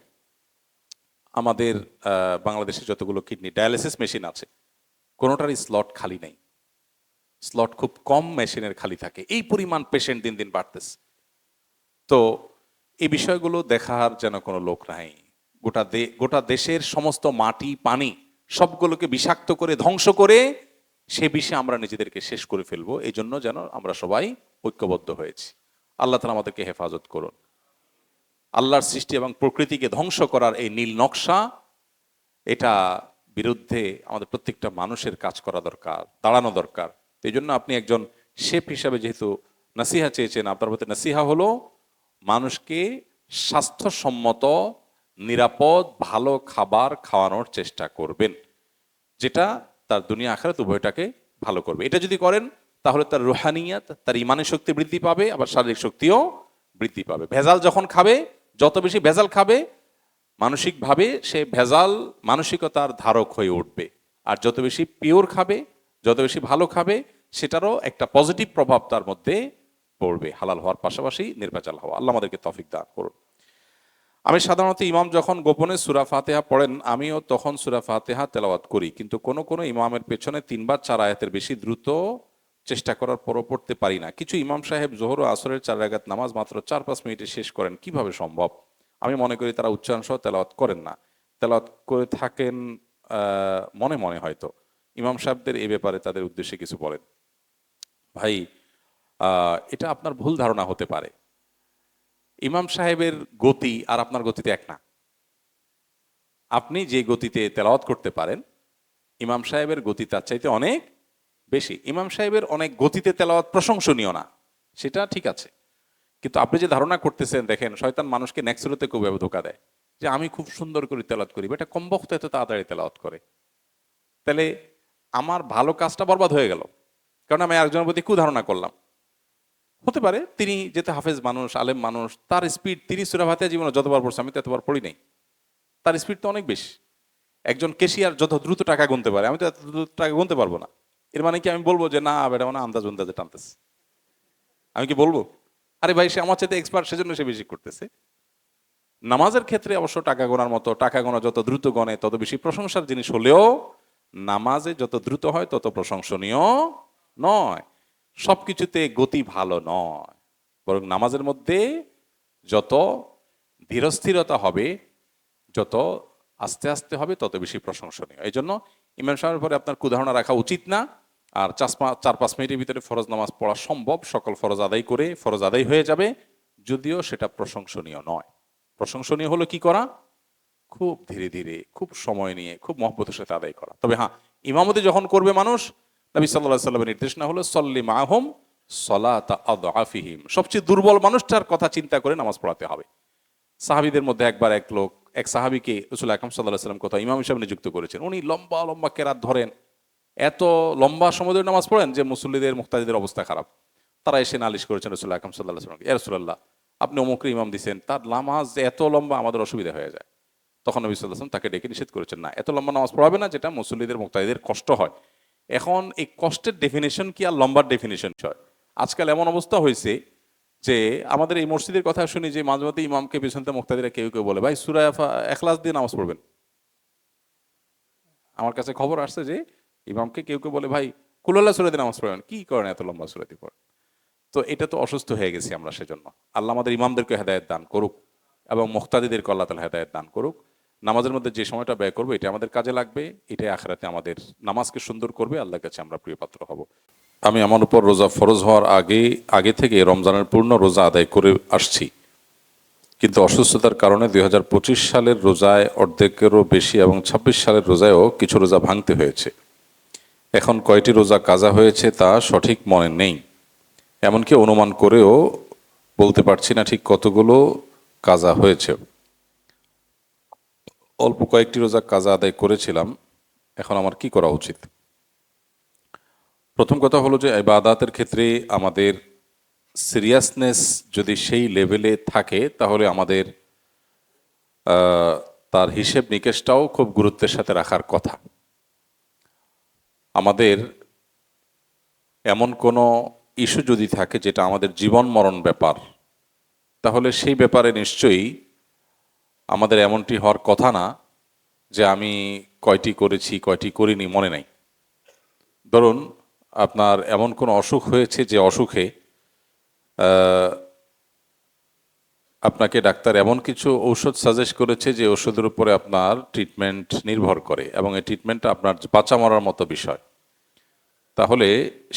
আমাদের বাংলাদেশে যতগুলো কিডনি ডায়ালিসিস মেশিন আছে কোনোটারই স্লট খালি নেই, স্লট খুব কম মেশিনের খালি থাকে, এই পরিমাণ পেশেন্ট দিন দিন বাড়তেছে। তো এই বিষয়গুলো দেখার যেন কোনো লোক নাই। গোটা দেশের সমস্ত মাটি পানি সবগুলোকে বিষাক্ত করে ধ্বংস করে সে বিষে আমরা নিজেদেরকে শেষ করে ফেলবো। এই জন্য যেন আমরা সবাই ঐক্যবদ্ধ হয়েছি। আল্লাহ তাআলা আমাদেরকে হেফাজত করুন। আল্লাহর সৃষ্টি এবং প্রকৃতিকে ধ্বংস করার এই নীল নকশা, এটা বিরুদ্ধে আমাদের প্রত্যেকটা মানুষের কাজ করা দরকার, দাঁড়ানো দরকার। এই জন্য আপনি একজন শেফ হিসাবে যেহেতু নাসিহা চেয়েছেন, আপনার প্রতি নাসিহা হলো মানুষকে স্বাস্থ্যসম্মত, নিরাপদ, ভালো খাবার খাওয়ানোর চেষ্টা করবেন, যেটা তার দুনিয়া আখিরাত উভয়টাকে ভালো করবে। এটা যদি করেন তাহলে তার রুহানিয়াত, তার ইমানের শক্তি বৃদ্ধি পাবে, আবার শারীরিক শক্তিও বৃদ্ধি পাবে। ভেজাল যখন খাবে, যত বেশি ভেজাল খাবে মানসিকভাবে সে ভেজাল মানসিকতার ধারক হয়ে উঠবে। আর যত বেশি পিওর খাবে, যত বেশি ভালো খাবে, সেটারও একটা পজিটিভ প্রভাব তার মধ্যে পড়বে, হালাল হওয়ার পাশাপাশি নির্ভেজাল হওয়া। আল্লাহ আমাদেরকে তৌফিক দান করুন। আমি সাধারণত ইমাম যখন গোপনে সূরা ফাতিহা পড়েন, আমিও তখন সূরা ফাতিহা তেলাওয়াত করি, কিন্তু কোন কোন ইমামের পেছনে 3 বা 4 আয়াতের বেশি দ্রুত চেষ্টা করার পরও পড়তে পারি না। কিছু ইমাম সাহেব জোহর ও আসরের 4 রাকাত নামাজ মাত্র 4-5 মিনিটে শেষ করেন, কিভাবে সম্ভব? আমি মনে করি তারা উচ্চারণ সহ তেলাওয়াত করেন না, তেলাওয়াত করে থাকেন মনে মনে হয়তো। ইমাম সাহেবদের এ ব্যাপারে তাদের উদ্দেশ্যে কিছু বলেন। ভাই, এটা আপনার ভুল ধারণা হতে পারে। ইমাম সাহেবের গতি আর আপনার গতিতে এক না। আপনি যে গতিতে তেলাওয়াত করতে পারেন, ইমাম সাহেবের গতি তার চাইতে অনেক বেশি। ইমাম সাহেবের অনেক গতিতে তেলাওয়াত প্রশংসনীয় না, সেটা ঠিক আছে, কিন্তু আপনি যে ধারণা করতেছেন, দেখেন শয়তান মানুষকে নেক্সুরতে খুব ধোঁকা দেয় যে আমি খুব সুন্দর করে তেলাওয়াত করি, এটা কমবখত এত তাড়াতাড়ি তেলাওয়াত করে, তাহলে আমার ভালো কাজটা বরবাদ হয়ে গেল, কারণ আমি একজনের প্রতি কু ধারণা করলাম। হতে পারে তিনি যেতে হাফেজ মানুষ, আলেম মানুষ, তার স্পিড, তিনি সূরা ফাতিহা জীবনে যতবার পড়ছে, আমি তো এতবার পড়ি নাই, তার স্পিড তো অনেক বেশি। একজন কেশিয়ার যত দ্রুত টাকা গুনতে পারে, আমি তো এত দ্রুত টাকা গুনতে পারবো না। এর মানে কি আমি বলবো যে না বেটা মানে আন্দাজে টানতেছে? আমি কি বলবো আরে ভাই সে আমার চাইতে এক্সপার্ট, সেজন্য সে বেশি করতেছে? নামাজের ক্ষেত্রে অবশ্য টাকা গোনার মতো, টাকা গোনা যত দ্রুত গণে তত বেশি প্রশংসার জিনিস হলেও নামাজে যত দ্রুত হয় তত প্রশংসনীয় নয়। সবকিছুতে গতি ভালো নয়, বরং নামাজের মধ্যে যত ধীরস্থিরতা হবে, যত আস্তে আস্তে হবে, তত বেশি প্রশংসনীয়। এই জন্য ইমাম সাহেবের পরে আপনার কুধারণা রাখা উচিত না। আর 4-5 মিনিটের ভিতরে ফরজ নামাজ পড়া সম্ভব, সকল ফরজ আদায় করে ফরজ আদায় হয়ে যাবে, যদিও সেটা প্রশংসনীয় নয়। প্রশংসনীয় হলো কি করা? খুব ধীরে ধীরে, খুব সময় নিয়ে, খুব মহব্বতের সাথে আদায় করা। তবে হ্যাঁ, ইমামতি যখন করবে মানুষ, নবী সাল্লাল্লাহু আলাইহি ওয়াসাল্লামের নির্দেশনা হলো সল্লি মাআহুম সলাতা আদআফিহিম, সবচেয়ে দুর্বল মানুষটার কথা চিন্তা করে নামাজ পড়াতে হবে। সাহাবীদের মধ্যে একবার এক সাহাবীকে রাসূল আকরাম সাল্লাল্লাহু আলাইহি ওয়াসাল্লাম কোথাও ইমাম হিসেবে নিযুক্ত করেছেন। উনি লম্বা লম্বা কেরাত ধরেন, এত লম্বা সময় ধরে নামাজ পড়েন যে মুসল্লিদের, মুক্তাদিদের অবস্থা খারাপ। তারা এসে নালিশ করেছেন রাসূল আকরাম সাল্লাল্লাহু আলাইহি ওয়াসাল্লামকে, ইয়া রাসূলুল্লাহ, আপনি অমুককে ইমাম দিয়েছেন, তার নামাজ এত লম্বা, আমাদের অসুবিধা হয়ে যায়। তখন নবী সাল্লাল্লাহু আলাইহি ওয়াসাল্লাম তাকে ডেকে নিষেধ করেছেন, না, এত লম্বা নামাজ পড়াবে না যেটা মুসল্লিদের, মুক্তাদিদের কষ্ট হয়। এখন এই কষ্টের ডেফিনেশন কি আর লম্বার ডেফিনেশন হয়? আজকাল এমন অবস্থা হয়েছে যে আমাদের এই মসজিদের কথা শুনি যে মাঝে মধ্যে ইমামকে পিছনতে মুক্তাদিরা কেউ কেউ বলে, ভাই সূরা ইখলাস দিয়ে নামাজ পড়বেন। আমার কাছে খবর আসছে যে ইমামকে কেউ কেউ বলে, ভাই কুল আল্লাহ সূরা দিয়ে নামাজ পড়বেন, কি করেন এত লম্বা সূরা দিয়ে পড়েন? তো এটা তো অসুস্থ হয়ে গেছি আমরা। সেজন্য আল্লাহ আমাদের ইমামদেরকে হেদায়েত দান করুক এবং মুক্তাদিদেরকে আল্লাহ তাআলা হেদায়েত দান করুক। নামাজের মধ্যে যে সময়টা ব্যয় করবো এটা আমাদের কাজে লাগবে, এটাই আখিরাতে আমাদের নামাজকে সুন্দর করবে, আল্লাহর কাছে আমরা প্রিয় পাত্র হব। আমি আমার উপর রোজা ফরজ হওয়ার আগে থেকে রমজানের পূর্ণ রোজা আদায় করে আসছি, কিন্তু অসুস্থতার কারণে 2025 সালের রোজায় অর্ধেকেরও বেশি এবং 26 সালের রোজায়ও কিছু রোজা ভাঙতে হয়েছে। এখন কয়টি রোজা কাজা হয়েছে তা সঠিক মনে নেই, এমনকি অনুমান করেও বলতে পারছি না ঠিক কতগুলো কাজা হয়েছে। অল্প কয়েকটি রোজা কাজা আদায় করেছিলাম, এখন আমার কি করা উচিত? প্রথম কথা হলো যে ইবাদাতের ক্ষেত্রে আমাদের সিরিয়াসনেস যদি সেই লেভেলে থাকে তাহলে আমাদের তার হিসেব নিকেশটাও খুব গুরুত্বের সাথে রাখার কথা। আমাদের এমন কোনো ইস্যু যদি থাকে যেটা আমাদের জীবন মরণ ব্যাপার, তাহলে সেই ব্যাপারে নিশ্চয়ই আমাদের এমনটি হওয়ার কথা না যে আমি কয়টি করেছি কয়টি করিনি মনে নাই। ধরুন আপনার এমন কোনো অসুখ হয়েছে যে অসুখে আপনাকে ডাক্তার এমন কিছু ঔষধ সাজেস্ট করেছে যে ওষুধের উপরে আপনার ট্রিটমেন্ট নির্ভর করে এবং এই ট্রিটমেন্টটা আপনার বাঁচা মরার মতো বিষয়। তাহলে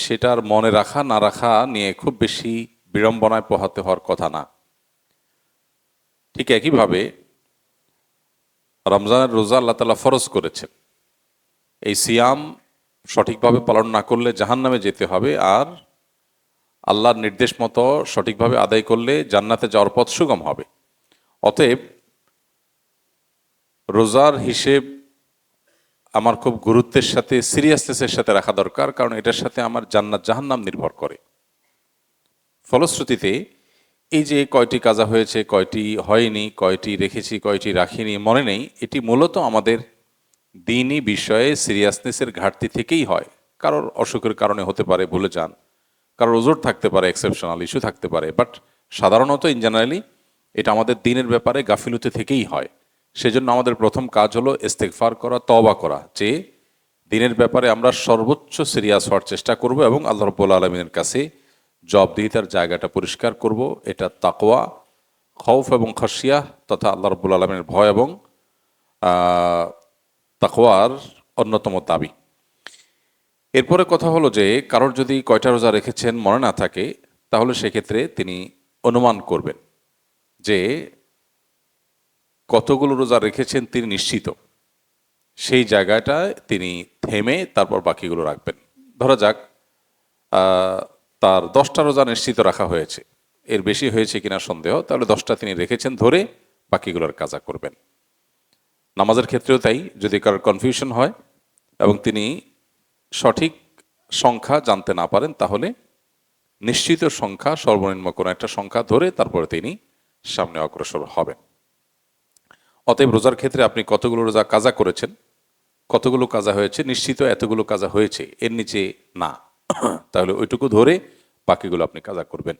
সেটার মনে রাখা না রাখা নিয়ে খুব বেশি বিড়ম্বনায় পোহাতে হওয়ার কথা না। ঠিক একইভাবে রমজানের রোজা আল্লাহ তাআলা ফরজ করেছেন। এই সিয়াম সঠিকভাবে পালন না করলে জাহান্নামে যেতে হবে, আর আল্লাহর নির্দেশ মতো সঠিকভাবে আদায় করলে জান্নাতে যাওয়ার পথ সুগম হবে। অতএব রোজার হিসেব আমার খুব গুরুত্বের সাথে সিরিয়াসনেসের সাথে রাখা দরকার, কারণ এটার সাথে আমার জান্নাত জাহান্নাম নির্ভর করে। ফলশ্রুতিতে এই যে কয়টি কাজা হয়েছে, কয়টি হয়নি, কয়টি রেখেছি, কয়টি রাখিনি মনে নেই, এটি মূলত আমাদের দিনই বিষয়ে সিরিয়াসনেসের ঘাটতি থেকেই হয়। কারোর অসুখের কারণে হতে পারে, ভুলে যান, কারোর ওজোর থাকতে পারে, এক্সেপশনাল ইস্যু থাকতে পারে, বাট সাধারণত ইন জেনারেলি এটা আমাদের দিনের ব্যাপারে গাফিলতি থেকেই হয়। সেজন্য আমাদের প্রথম কাজ হলো ইস্তেগফার করা, তওবা করা, যে দিনের ব্যাপারে আমরা সর্বোচ্চ সিরিয়াস হওয়ার চেষ্টা করব এবং আল্লাহ রাব্বুল আলামিনের কাছে জবাবদিহিতার জায়গাটা পরিষ্কার করব। এটা তাকওয়া, খৌফ এবং খাশিয়া তথা আল্লাহ রাব্বুল আলামিনের ভয় এবং তাকওয়ার অন্যতম দাবি। এরপরে কথা হলো যে কারোর যদি কয়টা রোজা রেখেছেন মনে না থাকে, তাহলে সেক্ষেত্রে তিনি অনুমান করবেন যে কতগুলো রোজা রেখেছেন তিনি নিশ্চিত। সেই জায়গাটায় তিনি থেমে তারপর বাকিগুলো রাখবেন। ধরা যাক তার 10টা রোজা নিশ্চিত রাখা হয়েছে, এর বেশি হয়েছে কিনা সন্দেহ, তাহলে 10টা তিনি রেখেছেন, ধরে বাকিগুলোর কাজা করবেন। নামাজের ক্ষেত্রেও তাই, যদি কারোর কনফিউশন হয় এবং তিনি সঠিক সংখ্যা জানতে না পারেন, তাহলে নিশ্চিত সংখ্যা, সর্বনিম্ন কোনো একটা সংখ্যা ধরে তারপরে তিনি সামনে অগ্রসর হবেন। অতএব রোজার ক্ষেত্রে আপনি কতগুলো রোজা কাজা করেছেন, কতগুলো কাজা হয়েছে, নিশ্চিত এতগুলো কাজা হয়েছে, এর নিচে না, তাহলে ওইটুকু ধরে বাকিগুলো আপনি কাজা করবেন।